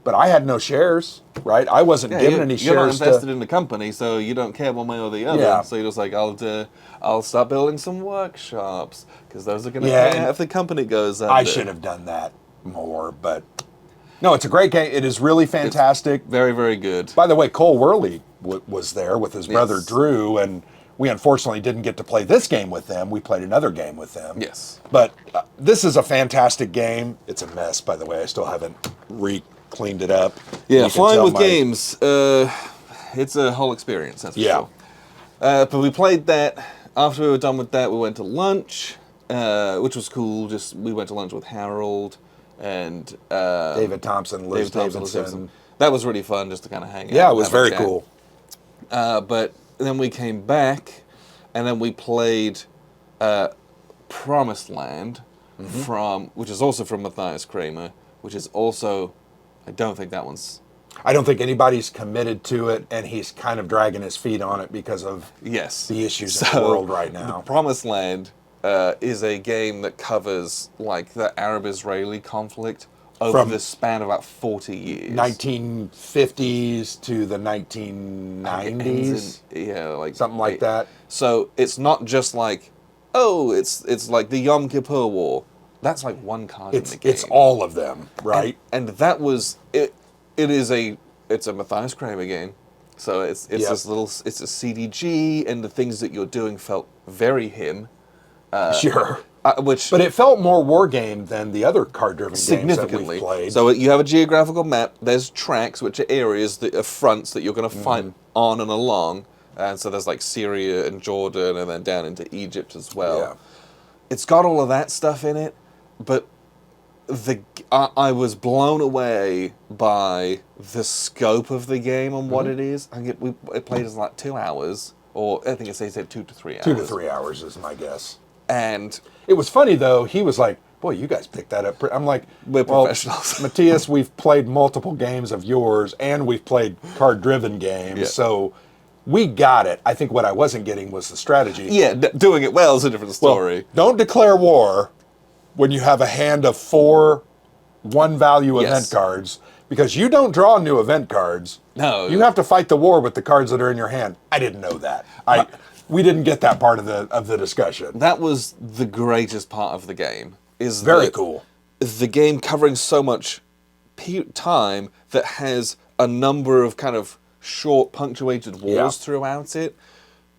but I had no shares, right? I wasn't given any shares. You're not invested in the company, so you don't care one way or the other. Yeah. So you're just like, I'll start building some workshops because those are going to pay out if the company goes under. I should have done that more, but no, it's a great game. It is really fantastic. It's very, very good. By the way, Cole Worley was there with his brother Drew, and we unfortunately didn't get to play this game with them. We played another game with them. Yes. But this is a fantastic game. It's a mess, by the way. I still haven't cleaned it up. Yeah, flying with games, it's a whole experience, that's for sure. But we played that. After we were done with that, we went to lunch, which was cool. We went to lunch with Harold, and David Thompson, Liz Davidson. That was really fun just to kind of hang out. Yeah, it was very cool. But then we came back, and then we played Promised Land, which is also from Matthias Kramer, which is also, I don't think anybody's committed to it, and he's kind of dragging his feet on it because of the issues in the world right now. The Promised Land is a game that covers like the Arab-Israeli conflict over the span of about 40 years. 1950s to the 1990s. Something like that. So it's not just like, it's like the Yom Kippur War. That's like one card in the game. It's all of them, right? And that was it. It's a Matthias Kramer game, so it's this little, it's a CDG, and the things that you're doing felt very him. Sure. But it felt more war game than the other card-driven games that we've played. So you have a geographical map. There's tracks, which are areas that are fronts that you're going to fight on and along. And so there's like Syria and Jordan, and then down into Egypt as well. Yeah. It's got all of that stuff in it, but I was blown away by the scope of the game and what it is. I think it played as like 2 hours, or I think it says 2 to 3 hours. 2 to 3 hours is my guess. And it was funny though. He was like, "Boy, you guys picked that up." I'm like, "We're professionals." Matthias, we've played multiple games of yours, and we've played card-driven games, so we got it. I think what I wasn't getting was the strategy. Yeah, doing it well is a different story. Well, don't declare war when you have a hand of 4 one-value event cards, because you don't draw new event cards. No. You have to fight the war with the cards that are in your hand. I didn't know that. We didn't get that part of the discussion. That was the greatest part of the game. Is very cool. The game covering so much time that has a number of kind of short punctuated wars throughout it,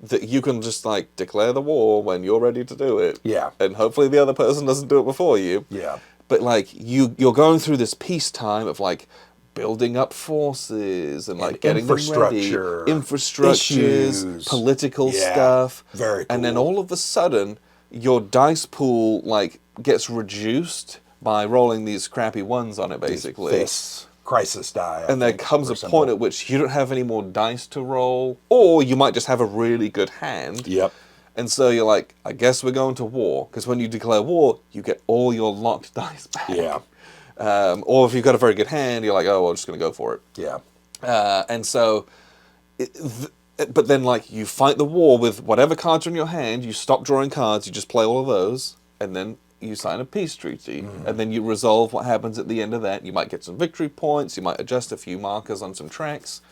that you can just like declare the war when you're ready to do it. Yeah. And hopefully the other person doesn't do it before you. Yeah. But like you're going through this peacetime of like building up forces and like getting them ready, infrastructures, issues, political stuff. Very cool. And then all of a sudden your dice pool like gets reduced by rolling these crappy ones on it, basically. This crisis die. And there comes a point at which you don't have any more dice to roll, or you might just have a really good hand. Yep. And so you're like, I guess we're going to war, because when you declare war, you get all your locked dice back. Yeah. Or if you've got a very good hand, you're like, oh, well, I'm just going to go for it. Yeah. And so, but then like you fight the war with whatever cards are in your hand, you stop drawing cards, you just play all of those, and then you sign a peace treaty, and then you resolve what happens at the end of that. You might get some victory points, you might adjust a few markers on some tracks,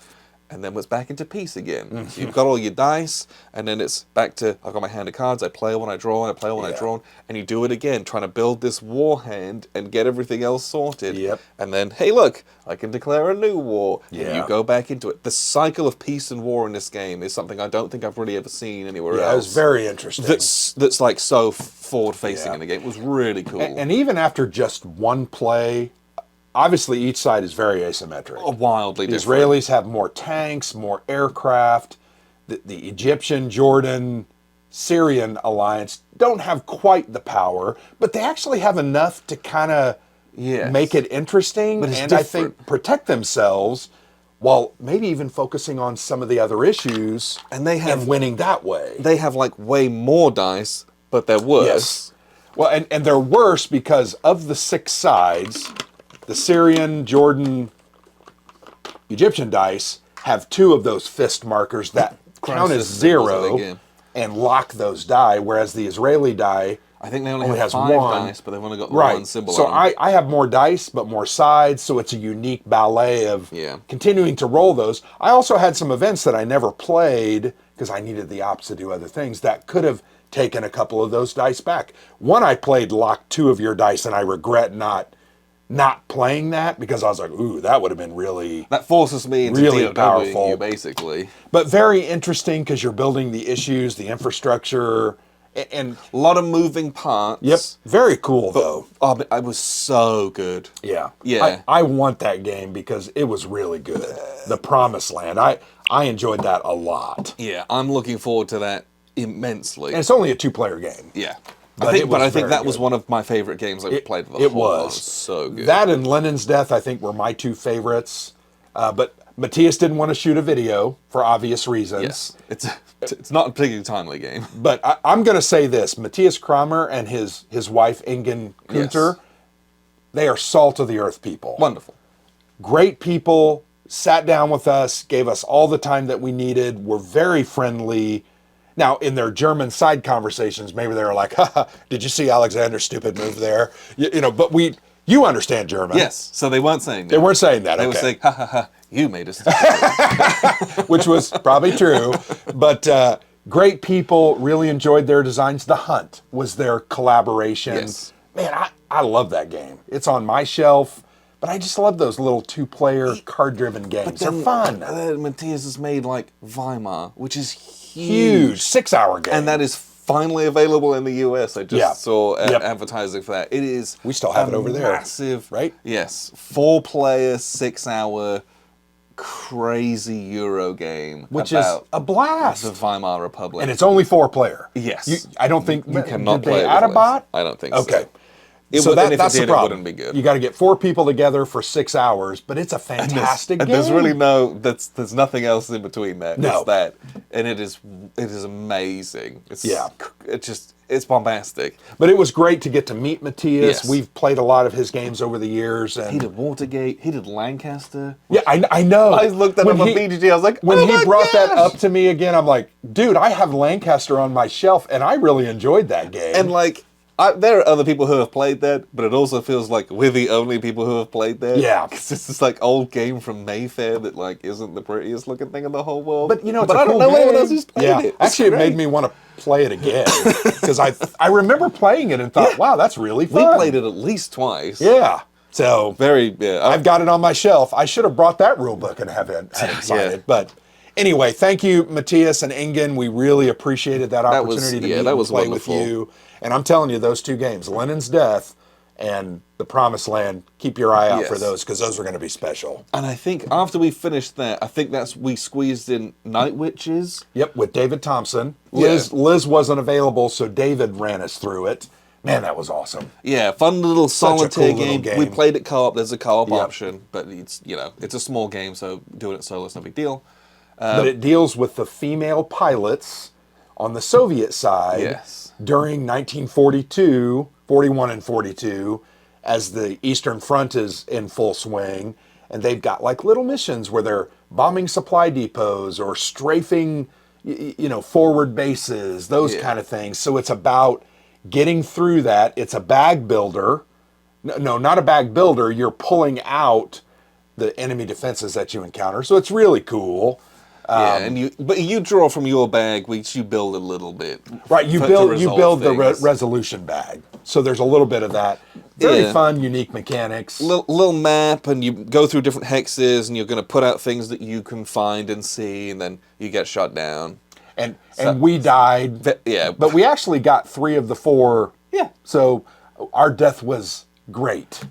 and then it's back into peace again. So you've got all your dice, and then it's back to, I've got my hand of cards, I play when I draw, and I play when I draw, and you do it again, trying to build this war hand and get everything else sorted. Yep. And then, hey look, I can declare a new war, and Yeah. you go back into it. The cycle of peace and war in this game is something I don't think I've really ever seen anywhere else. Yeah, it was very interesting. That's like so forward-facing in the game. It was really cool. And even after just one play, obviously each side is very asymmetric. Wildly The different. Israelis have more tanks, more aircraft. The Egyptian, Jordan, Syrian alliance don't have quite the power, but they actually have enough to kind of make it interesting and I think protect themselves, while maybe even focusing on some of the other issues and winning that way. They have like way more dice, but they're worse. Yes. Well, and they're worse because of the 6 sides, the Syrian, Jordan, Egyptian dice have 2 of those fist markers that count as 0 and lock those die, whereas the Israeli die I think they only have has 5 1 dice, but they've only got the right. one symbol So on them. I have more dice, but more sides, so it's a unique ballet of continuing to roll those. I also had some events that I never played because I needed the ops to do other things that could have taken a couple of those dice back. One I played locked 2 of your dice, and I regret not playing that because I was like, ooh, that would have been really... That forces me into really powerful. you, basically. But very interesting because you're building the issues, the infrastructure, and a lot of moving parts. Yep. Very cool, though. Oh, but it was so good. Yeah. Yeah. I want that game because it was really good. The Promised Land. I enjoyed that a lot. Yeah, I'm looking forward to that immensely. And it's only a 2-player game. Yeah. I think that was one of my favorite games I've played for the whole time. It was so good. That and Lenin's Death, I think, were my two favorites. But Matthias didn't want to shoot a video for obvious reasons. Yes, it's not a particularly timely game. But I'm going to say this: Matthias Kramer and his wife Ingen Kunter, they are salt of the earth people. Wonderful, great people. Sat down with us, gave us all the time that we needed. Were very friendly. Now, in their German side conversations, maybe they were like, haha, did you see Alexander's stupid move there? But you understand German. Yes, so they weren't saying that. They weren't saying that, They were saying, ha ha ha, you made a stupid which was probably true. But great people, really enjoyed their designs. The Hunt was their collaboration. Yes. Man, I love that game. It's on my shelf. But I just love those little two-player card-driven games. They're fun. Matthias has made like Weimar, which is huge 6-hour game, and that is finally available in the US. I just saw advertising for that. It is. We still have it over there. Massive, right? Yes, 4-player, 6-hour, crazy Euro game, which is a blast. The Weimar Republic, and it's only 4-player. Yes, I don't think you cannot play it. Add a bot? I don't think okay. So. That's the problem. It wouldn't be good. You got to get 4 people together for 6 hours, but it's a fantastic game. There's really there's nothing else in between that. No. It's that, and it is amazing. It's bombastic. But it was great to get to meet Matthias. Yes. We've played a lot of his games over the years. And he did Watergate. He did Lancaster. Yeah, I know. I looked at him on BGG. I was like, when he brought that up to me again, I'm like, dude, I have Lancaster on my shelf, and I really enjoyed that game. And like, there are other people who have played that, but it also feels like we're the only people who have played that. Yeah. Because it's this like old game from Mayfair that like isn't the prettiest looking thing in the whole world. But it's I don't know anyone else who's played it. Actually, it made me want to play it again. Because I remember playing it and thought, wow, that's really fun. We played it at least twice. Yeah. So I've got it on my shelf. I should have brought that rule book and had it signed. But anyway, thank you, Matthias and Ingen. We really appreciated that opportunity to meet and play wonderful. with you. And I'm telling you, those two games, Lenin's Death and The Promised Land, keep your eye out for those, because those are going to be special. And I think after we finished that, we squeezed in Night Witches. Yep, with David Thompson. Liz wasn't available, so David ran us through it. Man, that was awesome. Yeah, fun little solitaire game. game. We played it co-op. There's a co-op option, but it's a small game, so doing it solo is no big deal. But it deals with the female pilots on the Soviet side during 1942, 41 and 42, as the Eastern Front is in full swing, and they've got like little missions where they're bombing supply depots or strafing, forward bases, those kind of things. So it's about getting through that. It's a bag builder. No, not a bag builder. You're pulling out the enemy defenses that you encounter. So it's really cool. But you draw from your bag, which you build a little bit. Right, you build the resolution bag. So there's a little bit of that. Very fun, unique mechanics. Little map, and you go through different hexes, and you're going to put out things that you can find and see, and then you get shot down. And we died. But we actually got 3 of the 4. Yeah. So our death was great.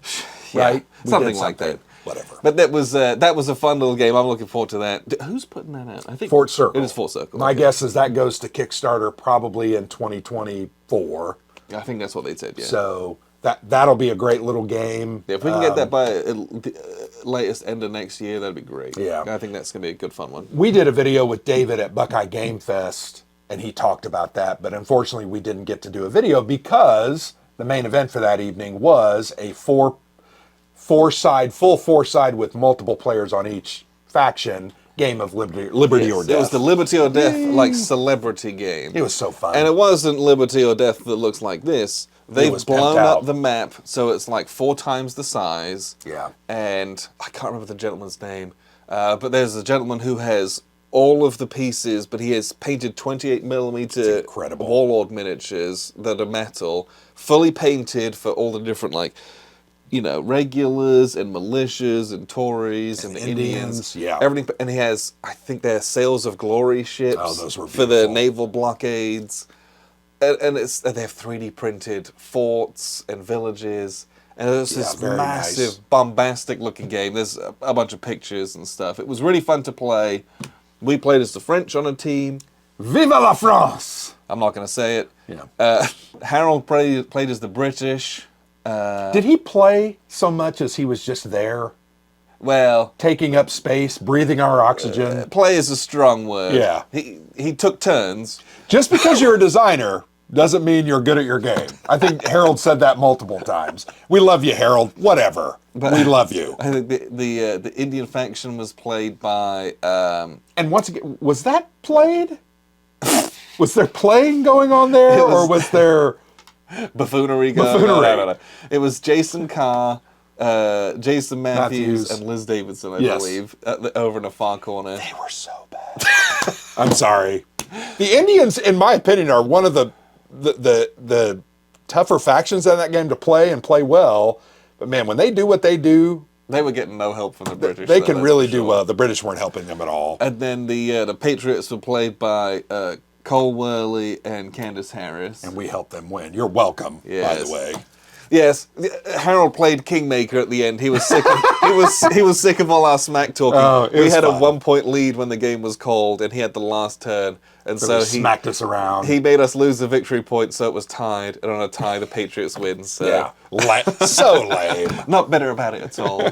Right? Something like that. Whatever. But that was a fun little game. I'm looking forward to that. Who's putting that out? I think Fort Circle. It is Fort Circle. My guess is that goes to Kickstarter probably in 2024. I think that's what they said. Yeah. So that'll be a great little game. Yeah, if we can get that by the latest end of next year, that'd be great. Yeah. I think that's gonna be a good fun one. We did a video with David at Buckeye Game Fest, and he talked about that. But unfortunately, we didn't get to do a video because the main event for that evening was a full 4-side with multiple players on each faction game of Liberty or Death. It was the Liberty or Death like celebrity game. It was so fun. And it wasn't Liberty or Death that looks like this. They've blown up the map so it's like 4 times the size. Yeah. And I can't remember the gentleman's name, but there's a gentleman who has all of the pieces, but he has painted 28mm Warlord miniatures that are metal, fully painted for all the different regulars and militias and Tories and Indians. Yeah. Everything. And he has, I think they're Sails of Glory ships those were for the naval blockades. And they have 3D printed forts and villages. And it's this massive, bombastic looking game. There's a bunch of pictures and stuff. It was really fun to play. We played as the French on a team. Vive la France! I'm not going to say it. Yeah. Harold played as the British. Did he play so much as he was just there? Well, taking up space, breathing our oxygen. Play is a strong word. Yeah. He took turns. Just because you're a designer doesn't mean you're good at your game. I think Harold said that multiple times. We love you, Harold. Whatever. But we love you. I think the Indian faction was played by. And once again, was that played? Was there playing going on there, or was there buffoonery going on? No. It was Jason Carr, Jason Matthews, and Liz Davidson, I believe, over in the far corner. They were so bad. I'm sorry. The Indians, in my opinion, are one of the tougher factions in that game to play and play well. But man, when they do what they do, they were getting no help from the British. They can really do well. The British weren't helping them at all. And then the Patriots were played by Cole Worley and Candace Harris. And we helped them win. You're welcome, by the way. Yes, Harold played Kingmaker at the end. He was sick. He was sick of all our smack talking. We had a 1-point lead when the game was called, and he had the last turn, and so he smacked us around. He made us lose the victory point, so it was tied. And on a tie, the Patriots win. So so lame. Not bitter about it at all.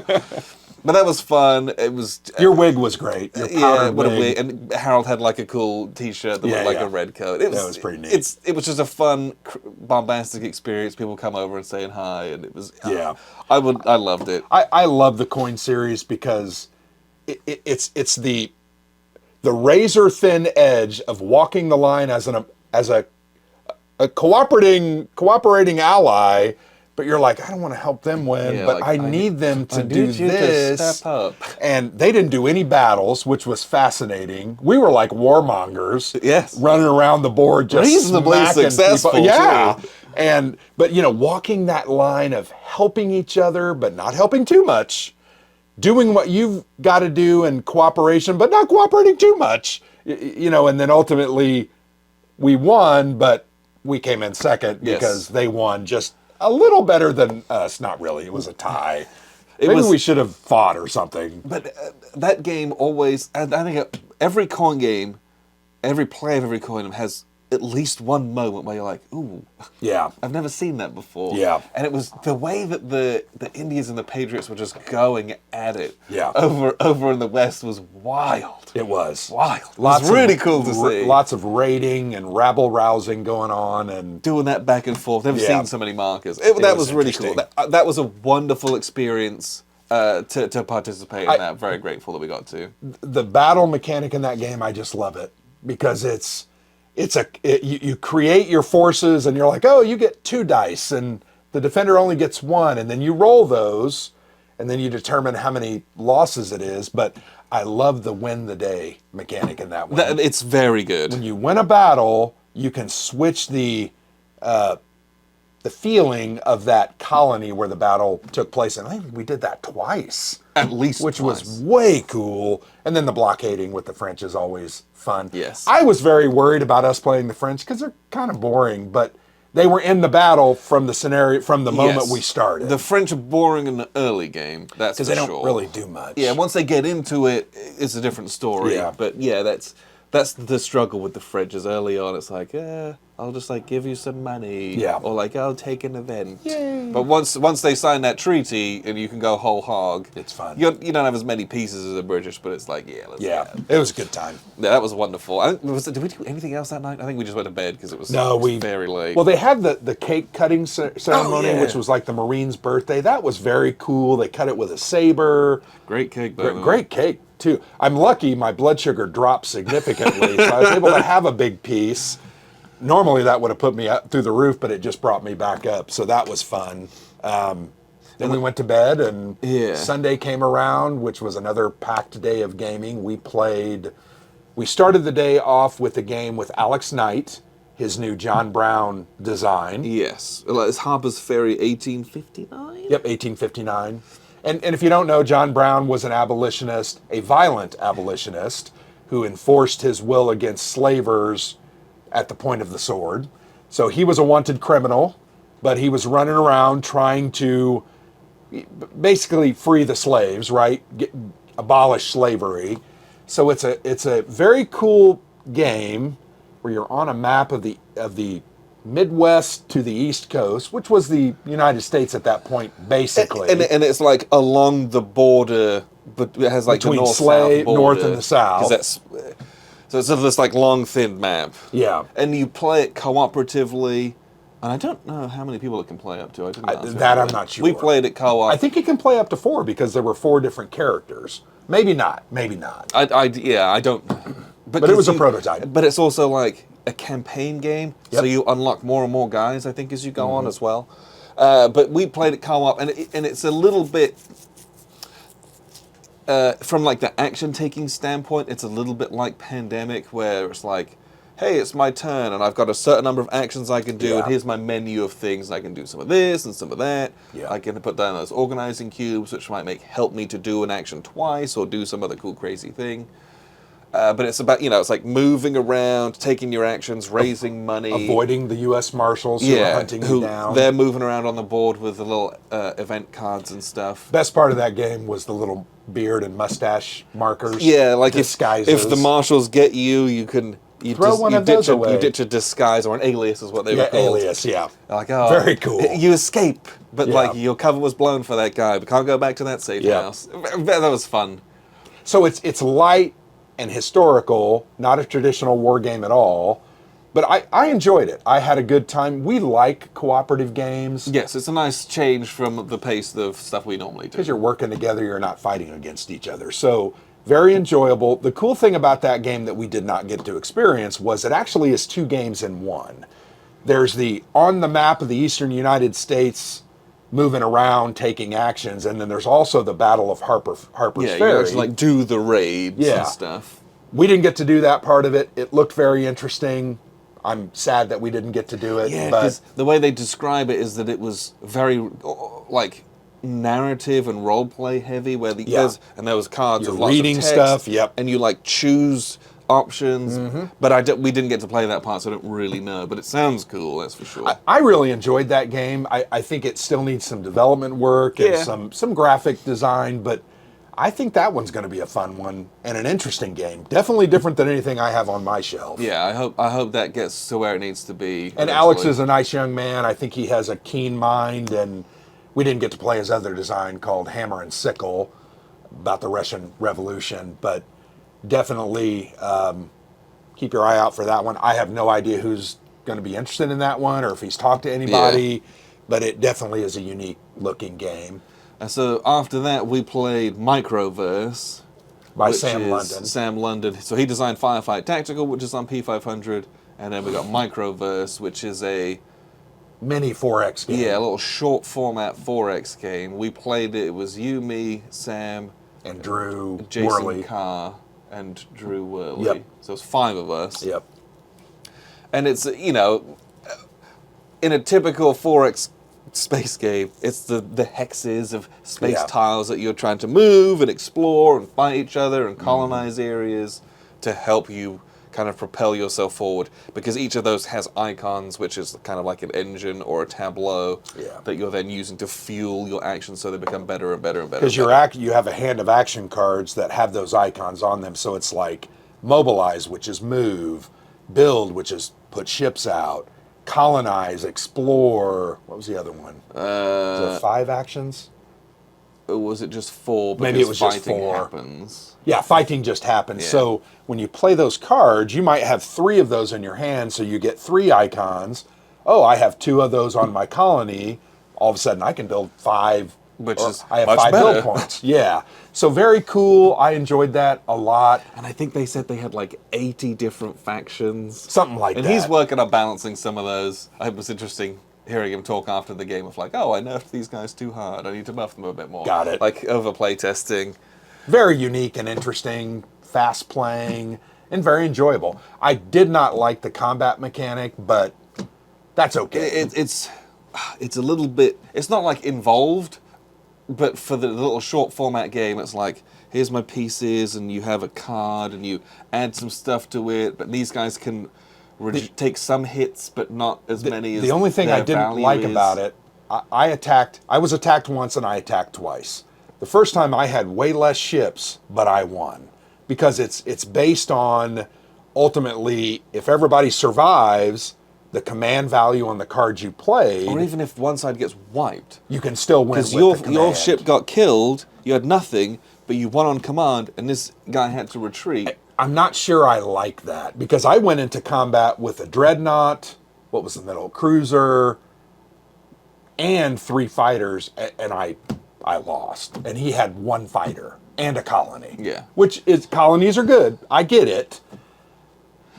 But that was fun. It was your wig was great. Your powdered wig. And Harold had like a cool T-shirt that looked like a red coat. It was pretty neat. It was just a fun, bombastic experience. People come over and saying hi, and it was I loved it. I love the coin series because it's the razor thin edge of walking the line as a cooperating ally. But you're like, I don't want to help them win, but I need them to do this. To step up. And they didn't do any battles, which was fascinating. We were like warmongers, running around the board, just reasonably successful. People. Yeah, but walking that line of helping each other, but not helping too much, doing what you've got to do in cooperation, but not cooperating too much. And then ultimately we won, but we came in second because they won just a little better than us. Not really. It was a tie. Maybe we should have fought or something. But that game always, I think every coin game, every play of every coin has at least one moment where you're like, ooh, I've never seen that before. Yeah. And it was the way that the Indians and the Patriots were just going at it. Yeah. Over in the West was wild. It was. Wild. It was really cool to see. Lots of raiding and rabble-rousing going on. And doing that back and forth. Never seen so many markers. That was really cool. That was a wonderful experience to participate in that. Very grateful that we got to. The battle mechanic in that game, I just love it. Because you create your forces and you're like, oh, you get 2 dice and the defender only gets 1, and then you roll those and then you determine how many losses it is. But I love the win the day mechanic in that one. It's very good. When you win a battle, you can switch the feeling of that colony where the battle took place. And I think we did that twice. At least Which twice. was way cool. And then the blockading with the French is always fun. Yes. I was very worried about us playing the French because they're kind of boring, but they were in the battle from the scenario, from the moment we started. The French are boring in the early game, that's for sure. Because they don't really do much. Yeah, once they get into it, it's a different story. Yeah. But yeah, that's the struggle with the French is early on. It's like, I'll just like give you some money. Yeah. Or like, I'll take an event. Yay. But once they sign that treaty and you can go whole hog. It's fun. You don't have as many pieces as the British, but it's like, let's go. It was a good time. Yeah, that was wonderful. Did we do anything else that night? I think we just went to bed because it was very late. Well, they had the cake cutting ceremony, which was like the Marine's birthday. That was very cool. They cut it with a saber. Great cake, though. Great cake, too. I'm lucky my blood sugar dropped significantly, so I was able to have a big piece. Normally that would have put me up through the roof, but it just brought me back up, so that was fun. Then we went to bed, and Sunday came around, which was another packed day of gaming. We started the day off with a game with Alex Knight, his new John Brown design. Yes. It's Harper's Ferry 1859? Yep, 1859. And if you don't know, John Brown was an abolitionist, a violent abolitionist, who enforced his will against slavers at the point of the sword. So he was a wanted criminal, but he was running around trying to basically free the slaves, right? Abolish slavery. So it's a very cool game. where you're on a map of the Midwest to the East Coast, which was the United States at that point, basically. And it's like along the border, but it has like between the north-south border. North and the South. So it's sort of this like long, thin map. Yeah. And you play it cooperatively. And I don't know how many people it can play up to. I'm not sure. We played it co-op. I think it can play up to 4 because there were 4 different characters. Maybe not. I don't. But it was a prototype. But it's also like a campaign game, Yep. so you unlock more and more guys, I think, as you go on as well. But we played it co-op, and it's a little bit, from like the action-taking standpoint, it's a little bit like Pandemic, where it's like, hey, it's my turn, and I've got a certain number of actions I can do, and here's my menu of things. I can do some of this and some of that. Yeah. I can put down those organizing cubes, which might help me to do an action twice, or do some other cool, crazy thing. But it's about, it's like moving around, taking your actions, raising money. Avoiding the U.S. Marshals who are hunting you down. They're moving around on the board with the little event cards and stuff. Best part of that game was the little beard and mustache markers. Yeah, like disguises. if the Marshals get you, you can... You ditch a disguise, or an alias is what they were called. Alias, yeah. Like, oh, very cool. You escape, but like your cover was blown for that guy. We can't go back to that safe house. That was fun. So it's light and historical, not a traditional war game at all. But I enjoyed it. I had a good time. We like cooperative games. Yes, it's a nice change from the pace of stuff we normally do. Because you're working together, you're not fighting against each other. So very enjoyable. The cool thing about that game that we did not get to experience was it actually is 2 games in one. There's the on the map of the eastern United States, moving around, taking actions, and then there's also the Battle of Harper's Ferry. Yeah, you actually like do the raids and stuff. We didn't get to do that part of it. It looked very interesting. I'm sad that we didn't get to do it. Yeah, but because the way they describe it is that it was very narrative and role play heavy, where there was cards You're of lots reading of text, stuff. Yep, and you like choose options. But we didn't get to play that part, so I don't really know. But it sounds cool, that's for sure. I really enjoyed that game. I think it still needs some development work and some graphic design, but I think that one's going to be a fun one and an interesting game. Definitely different than anything I have on my shelf. Yeah, I hope that gets to where it needs to be. And eventually. Alex is a nice young man. I think he has a keen mind, and we didn't get to play his other design called Hammer and Sickle about the Russian Revolution, but definitely keep your eye out for that one. I have no idea who's going to be interested in that one or if he's talked to anybody, but it definitely is a unique looking game. And so after that, we played Microverse. By Sam London. Sam London. So he designed Firefight Tactical, which is on P500. And then we got Microverse, which is a mini 4X game. Yeah, a little short format 4X game. We played it. It was you, me, Sam, and Drew, Jason Worley. Carr, and Drew Worley. Yep. So it's 5 of us. Yep. And it's, in a typical 4X space game, it's the hexes of space tiles that you're trying to move and explore and fight each other and colonize areas to help you kind of propel yourself forward, because each of those has icons, which is kind of like an engine or a tableau that you're then using to fuel your actions so they become better and better and better. Because you have a hand of action cards that have those icons on them, so it's like mobilize, which is move, build, which is put ships out, colonize, explore. What was the other one? Was there 5 actions? Or was it just 4? Maybe it was just 4. Happens. Yeah, fighting just happens. So when you play those cards, you might have 3 of those in your hand, so you get 3 icons. Oh, I have 2 of those on my colony. All of a sudden, I can build 5. Which is I have much 5 better. build points. Yeah. So very cool. I enjoyed that a lot. And I think they said they had like 80 different factions. Something like that. And he's working on balancing some of those. It was interesting hearing him talk after the game of like, oh, I nerfed these guys too hard. I need to buff them a bit more. Got it. Like over play testing. Very unique and interesting, fast playing, and very enjoyable. I did not like the combat mechanic, but that's okay. It's a little bit, it's not like involved, but for the little short format game, it's like, here's my pieces, and you have a card, and you add some stuff to it, but these guys can take some hits, but not as many as the only thing I didn't like is. about it, I was attacked once and I attacked twice. The first time I had way less ships, but I won. Because it's based on ultimately, if everybody survives, the command value on the cards you played, or even if one side gets wiped, you can still win with because the command. your ship got killed, you had nothing, but you won on command, and this guy had to retreat. I'm not sure I like that, because I went into combat with a dreadnought, what was the middle, cruiser, and 3 fighters, and I lost. And he had 1 fighter and a colony. Yeah. Which is, colonies are good. I get it.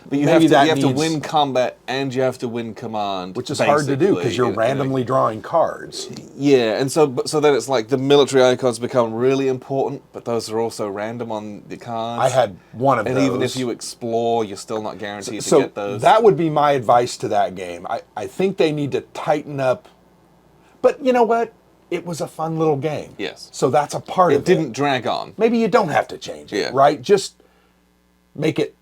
But you have to win combat and you have to win command, which is hard to do because you're randomly drawing cards. Yeah, and so then it's like the military icons become really important, but those are also random on the cards. I had one of those. And even if you explore, you're still not guaranteed to get those. That would be my advice to that game. I think they need to tighten up. But you know what? It was a fun little game. Yes. So that's a part of it. It didn't drag on. Maybe you don't have to change it, right? Just make it.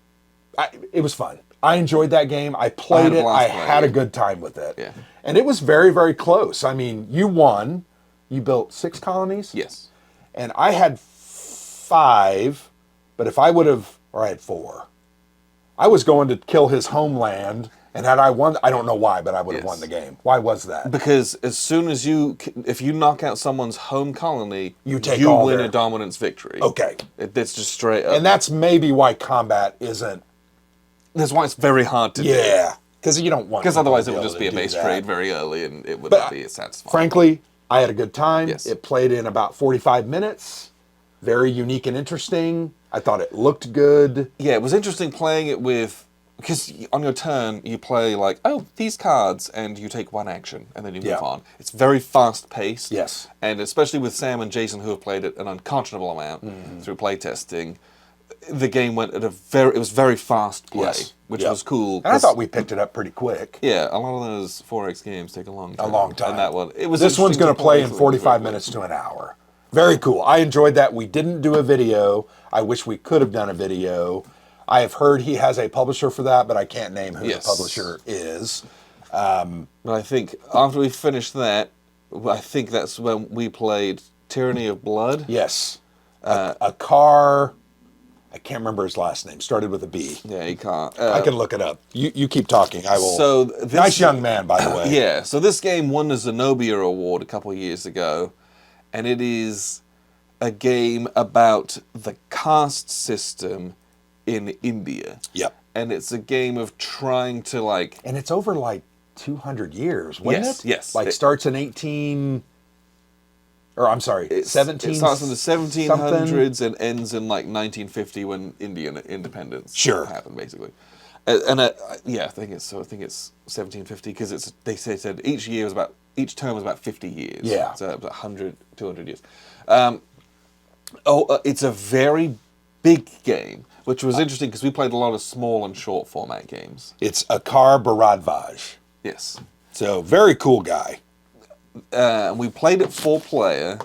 It was fun. I enjoyed that game. I played it. I had a good time with it. Yeah. And it was very, very close. I mean, you won. You built 6 colonies? Yes. And I had 5, but if I would have, or I had 4. I was going to kill his homeland, and had I won, I don't know why, but I would have won the game. Why was that? Because as soon as if you knock out someone's home colony, you win a dominance victory. Okay. It's just straight up. And that's maybe why combat isn't. That's why it's very hard to do. Yeah. Because you don't want. Because otherwise it would just be a base trade very early, and it wouldn't be satisfying. Frankly, I had a good time. Yes. It played in about 45 minutes. Very unique and interesting. I thought it looked good. Yeah, it was interesting playing it with, because on your turn you play like, oh, these cards, and you take 1 action, and then you move on. It's very fast paced. Yes. And especially with Sam and Jason, who have played it an unconscionable amount through playtesting, the game went at it was very fast play, which was cool. And I thought we picked it up pretty quick. Yeah, a lot of those 4X games take a long time. A long time. And that one, this one's going to play in 45 minutes to an hour. Very cool. I enjoyed that. We didn't do a video. I wish we could have done a video. I have heard he has a publisher for that, but I can't name who the publisher is. But I think after we finished that, I think that's when we played Tyranny of Blood. Yes. A car... I can't remember his last name. Started with a B. Yeah, you can't. I can look it up. You keep talking. I will. So nice young man, by the way. Yeah. So this game won the Zenobia Award a couple of years ago, and it is a game about the caste system in India. Yep. And it's a game of trying to like. And it's over like 200 years, wasn't it? Yes. Like starts in 18. Or I'm sorry, 17. It starts in the 1700s and ends in like 1950 when Indian independence happened, basically. And I think it's 1750 because they said each term was about 50 years. Yeah, so about 100, 200 years. It's a very big game, which was interesting because we played a lot of small and short format games. It's Akar Bharadwaj. Yes. So very cool guy. We played it 4-player,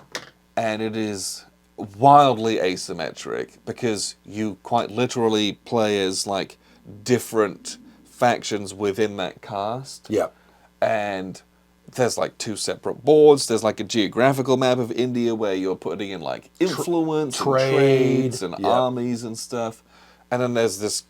and it is wildly asymmetric because you quite literally play as like different factions within that caste. Yeah. And there's like 2 separate boards. There's like a geographical map of India where you're putting in like influence and trades and armies and stuff. And then there's this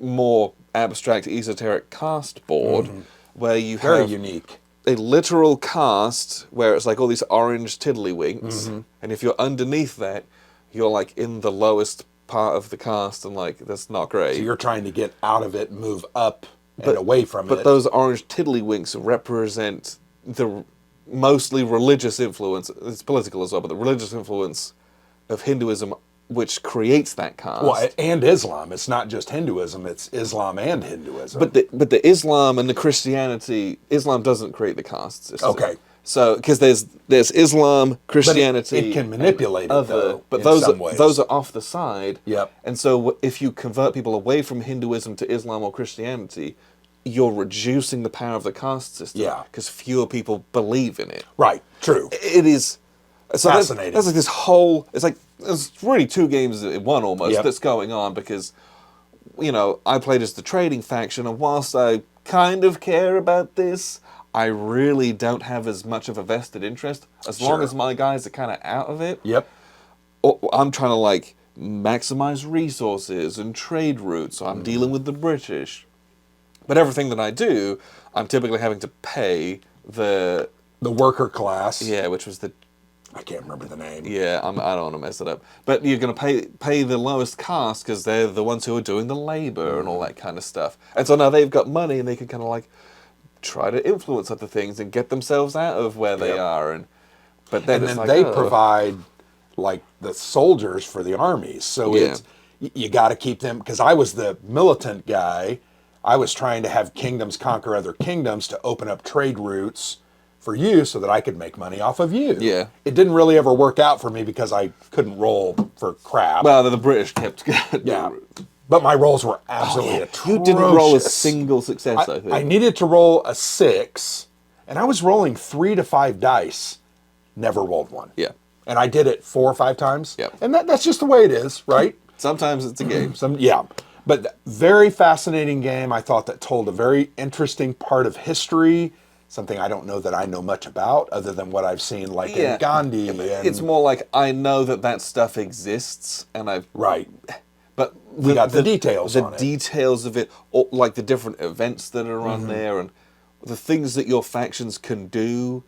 more abstract, esoteric caste board where you have... Very unique. A literal caste where it's like all these orange tiddlywinks, and if you're underneath that, you're like in the lowest part of the caste, and like that's not great. So you're trying to get out of it, move up and away from it. But those orange tiddlywinks represent the mostly religious influence. It's political as well, but the religious influence of Hinduism, which creates that caste. Well, and Islam. It's not just Hinduism, it's Islam and Hinduism. But the Islam and the Christianity, Islam doesn't create the caste system. Okay. So, because there's Islam, Christianity... But it can manipulate it, though, but in some ways. Those are off the side. Yep. And so if you convert people away from Hinduism to Islam or Christianity, you're reducing the power of the caste system. Yeah. Because fewer people believe in it. Right, true. It is... So fascinating. That's like this whole... It's like... There's really 2 games in one almost that's going on because, you know, I played as the trading faction, and whilst I kind of care about this, I really don't have as much of a vested interest. As long as my guys are kind of out of it, I'm trying to like maximize resources and trade routes. So I'm dealing with the British. But everything that I do, I'm typically having to pay the worker class. Yeah, which was the... I can't remember the name. Yeah, I don't want to mess it up. But you're going to pay the lowest caste because they're the ones who are doing the labor and all that kind of stuff. And so now they've got money and they can kind of like try to influence other things and get themselves out of where they are. But then they provide like the soldiers for the armies. So it's you got to keep them, because I was the militant guy. I was trying to have kingdoms conquer other kingdoms to open up trade routes for you so that I could make money off of you. Yeah. It didn't really ever work out for me because I couldn't roll for crap. Well, the British kept... Yeah. But my rolls were absolutely atrocious. You didn't roll a single success, I think. I needed to roll a 6, and I was rolling 3 to 5 dice. Never rolled one. Yeah. And I did it 4 or 5 times. Yeah. And that's just the way it is, right? Sometimes it's a game. But very fascinating game. I thought that told a very interesting part of history, something I don't know that I know much about other than what I've seen like in Gandhi. It's more like I know that stuff exists, and I've... Right. But we got the details on it. The details of it, like the different events that are on there, and the things that your factions can do,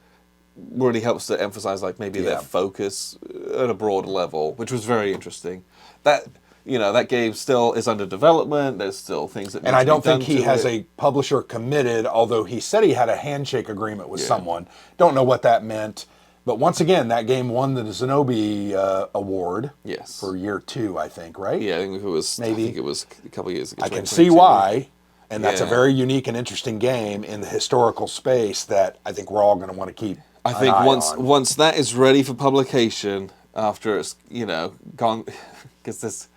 really helps to emphasize like maybe their focus at a broad level, which was very interesting. That game still is under development. There's still things that need and I to don't be done think he to has it. a publisher committed, although he said he had a handshake agreement with someone. Don't know what that meant. But once again, that game won the Zenobia Award for year 2, I think, right? Yeah, I think it was. Maybe. I think it was a couple of years ago. I can see why, and that's a very unique and interesting game in the historical space that I think we're all going to want to keep. I think once that is ready for publication, after it's gone, because this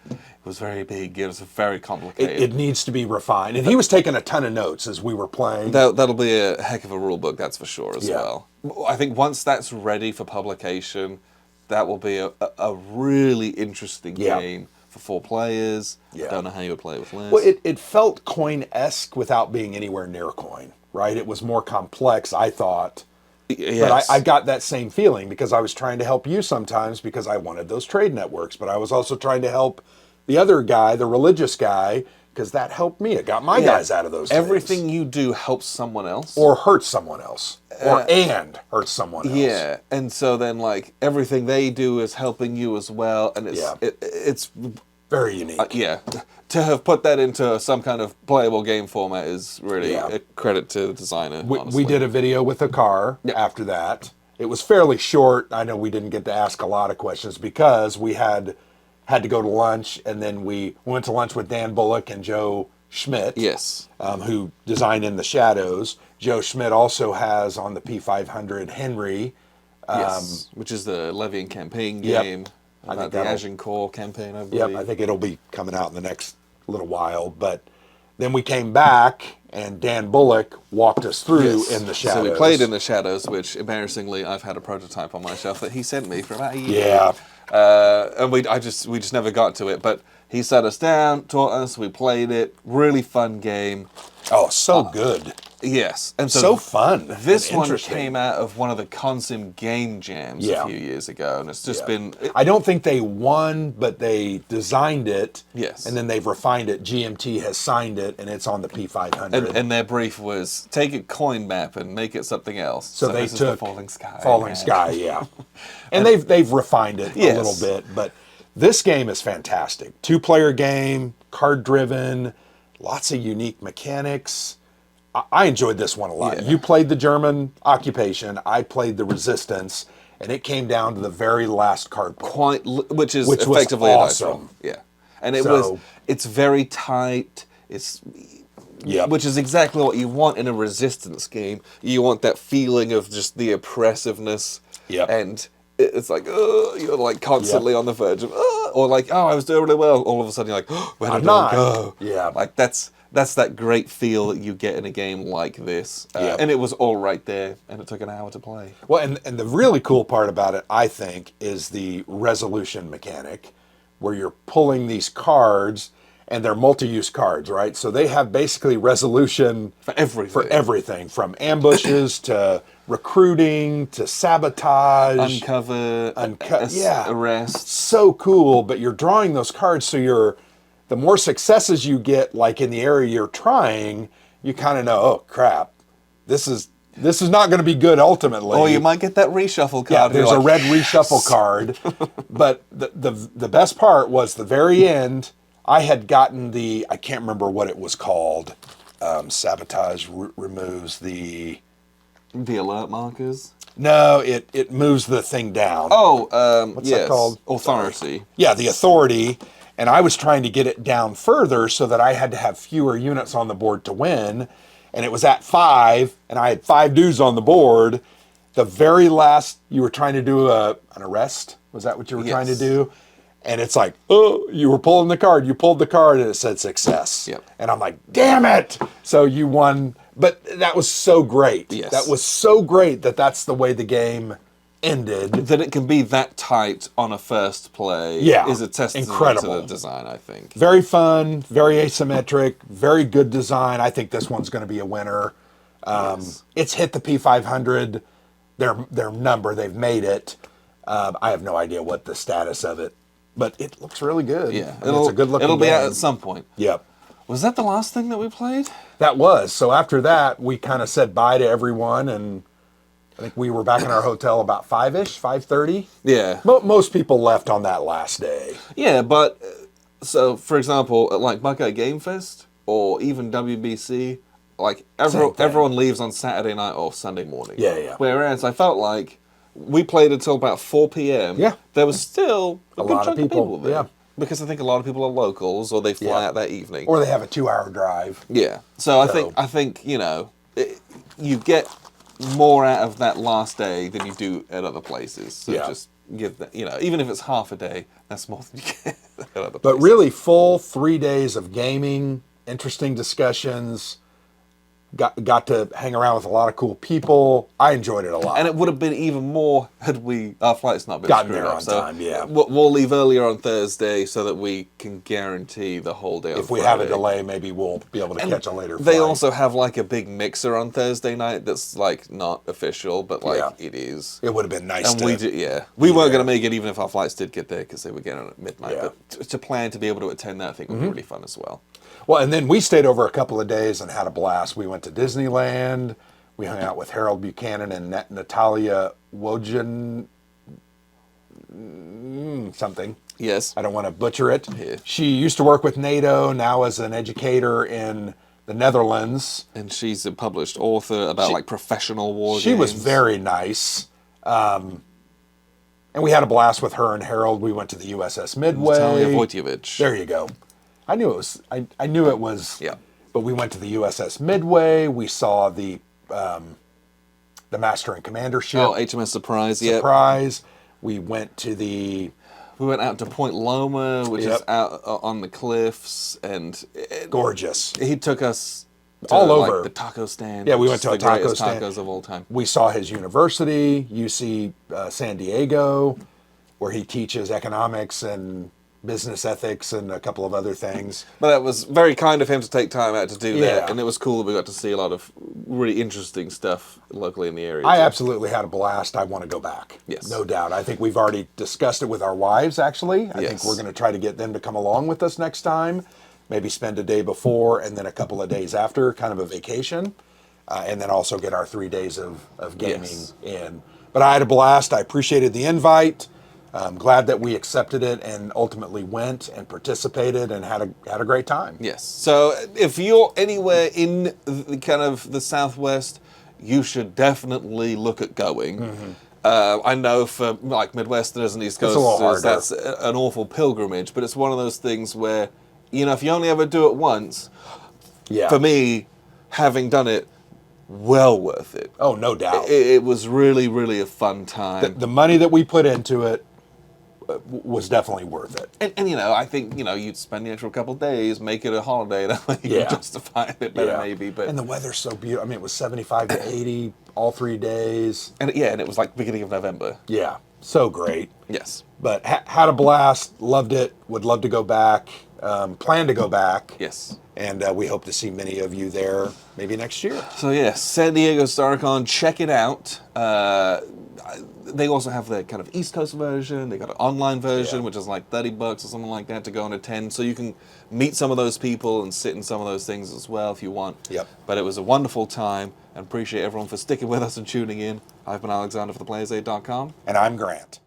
was very big, it was very complicated. It needs to be refined, and he was taking a ton of notes as we were playing. That'll be a heck of a rule book, that's for sure as well. I think once that's ready for publication, that will be a really interesting game for 4 players. Don't know how you would play it with less. Well, it felt coin-esque without being anywhere near coin, right? It was more complex, I thought. Yes. But I got that same feeling because I was trying to help you sometimes because I wanted those trade networks, but I was also trying to help the other guy, the religious guy, because that helped me. It got my guys out of those Everything things. you do helps someone else. Or hurts someone else. And hurts someone else. Yeah, and so then like everything they do is helping you as well, and it's very unique. To have put that into some kind of playable game format is really a credit to the designer. We did a video with a car after that. It was fairly short. I know we didn't get to ask a lot of questions because we had to go to lunch, and then we went to lunch with Dan Bullock and Joe Schmidt, who designed In the Shadows. Joe Schmidt also has on the P500 Henry. Which is the Levian campaign game. I think the Agincourt campaign, I believe. I think it'll be coming out in the next little while. But then we came back, and Dan Bullock walked us through In the Shadows. So we played In the Shadows, which, embarrassingly, I've had a prototype on my shelf that he sent me for about a year. And we just never got to it. But he sat us down, taught us, we played it. Really fun game. Oh, so good. Yes. And so fun. This one came out of one of the Consim game jams a few years ago, and it's just been... I don't think they won, but they designed it. Yes. And then they've refined it. GMT has signed it, and it's on the P500. And their brief was, take a coin map and make it something else. So they took the Falling Sky. Falling Sky, And they've refined it a little bit, but this game is fantastic. 2-player game, card-driven, lots of unique mechanics. I enjoyed this one a lot. You played the German occupation. I played the resistance, and it came down to the very last card pull. Which is effectively awesome. A dice roll. Yeah, and it's very tight. Which is exactly what you want in a resistance game. You want that feeling of just the oppressiveness. And it's like, you're like constantly on the verge of, or like, I was doing really well. All of a sudden, you're like, where did I go? Like that's that great feel that you get in a game like this. And it was all right there, and it took an hour to play. Well, and the really cool part about it, I think, is the resolution mechanic, where you're pulling these cards, and they're multi-use cards, right? So they have basically resolution for everything. For everything, from ambushes to recruiting to sabotage, uncover, arrest. So cool, but you're drawing those cards, so the more successes you get, like in the area you're trying, you kind of know, oh crap, this is not going to be good ultimately. Or you might get that reshuffle card. Yeah, there's a red reshuffle card. But the best part was the very end. I had gotten I can't remember what it was called. Sabotage removes the alert markers. No, it moves the thing down. Oh, what's that called? Authority. Yeah, the authority. And I was trying to get it down further so that I had to have fewer units on the board to win. And it was at 5, and I had 5 dudes on the board. The very last, you were trying to do an arrest. Was that what you were trying to do? And it's like, oh, you were pulling the card. You pulled the card, and it said success. Yep. And I'm like, damn it! So you won. But that was so great. Yes. That was so great that's the way the game ended. That it can be that tight on a first play is a testament to the design, I think. Very fun, very asymmetric, very good design. I think this one's going to be a winner. It's hit the P500, their number. They've made it. I have no idea what the status of it, but it looks really good. Yeah, it's a good looking It'll be game. out at some point. Yep. Was that the last thing that we played? That was. So after that, we kind of said bye to everyone, and I think we were back in our hotel about 5-ish, 5:30. Yeah. Most people left on that last day. Yeah, but so for example, at like Buckeye Game Fest or even WBC, like everyone leaves on Saturday night or Sunday morning. Yeah. Whereas I felt like we played until about 4 p.m. Yeah. There was still a good lot chunk of people there. yeah. Because I think a lot of people are locals or they fly out that evening. Or they have a 2-hour drive. Yeah. So I think you get more out of that last day than you do at other places. So just give that, even if it's half a day, that's more than you get at other places. But really full 3 days of gaming, interesting discussions, got to hang around with a lot of cool people. I enjoyed it a lot. And it would have been even more had our flight's not been gotten screwed there up. on So time, yeah. We'll leave earlier on Thursday so that we can guarantee the whole day on If we Friday. have a delay, maybe we'll be able to catch a later flight. They also have like a big mixer on Thursday night that's like not official, but it is. It would have been nice to... We weren't going to make it even if our flights did get there because they were getting at midnight. Yeah. But to plan to be able to attend that, I think would be really fun as well. Well, and then we stayed over a couple of days and had a blast. We went to Disneyland. We hung out with Harold Buchanan and Natalia Wojcik something. Yes. I don't want to butcher it. Yeah. She used to work with NATO, now as an educator in the Netherlands. And she's a published author about professional war games. She was very nice. And we had a blast with her and Harold. We went to the USS Midway. Natalia Wojcik. There you go. I knew it was. I knew it was. Yeah. But we went to the USS Midway. We saw the Master and Commander ship. Oh, HMS Surprise. Yeah. Surprise. We went to the. We went out to Point Loma, which is out on the cliffs, and gorgeous. He took us to, all over the taco stand. Yeah, we went to a taco stand. Tacos of all time. We saw his university, UC San Diego, where he teaches economics and business ethics and a couple of other things. But that was very kind of him to take time out to do that, and it was cool that we got to see a lot of really interesting stuff locally in the area. I absolutely had a blast. I want to go back. Yes. No doubt. I think we've already discussed it with our wives, actually. I think we're going to try to get them to come along with us next time. Maybe spend a day before and then a couple of days after, kind of a vacation. And then also get our 3 days of gaming in. But I had a blast. I appreciated the invite. I'm glad that we accepted it and ultimately went and participated and had a great time. Yes. So if you're anywhere in the kind of the Southwest, you should definitely look at going. Mm-hmm. I know for like Midwesterners and East Coasters, that's an awful pilgrimage, but it's one of those things where, if you only ever do it once, for me, having done it, well worth it. Oh, no doubt. It was really, really a fun time. The money that we put into it was definitely worth it. And I think, you'd spend the extra couple of days, make it a holiday, that way you justify it better maybe. But and the weather's so beautiful. I mean, it was 75 to 80 all 3 days. And it was like beginning of November. Yeah. so great. Yes. But had a blast, loved it, would love to go back, plan to go back. Yes. And we hope to see many of you there maybe next year. So yes, San Diego StarCon, check it out. They also have the kind of East Coast version. They got an online version, which is like $30 or something like that to go and attend. So you can meet some of those people and sit in some of those things as well if you want. Yep. But it was a wonderful time, and appreciate everyone for sticking with us and tuning in. I've been Alexander for theplayersaid.com. And I'm Grant.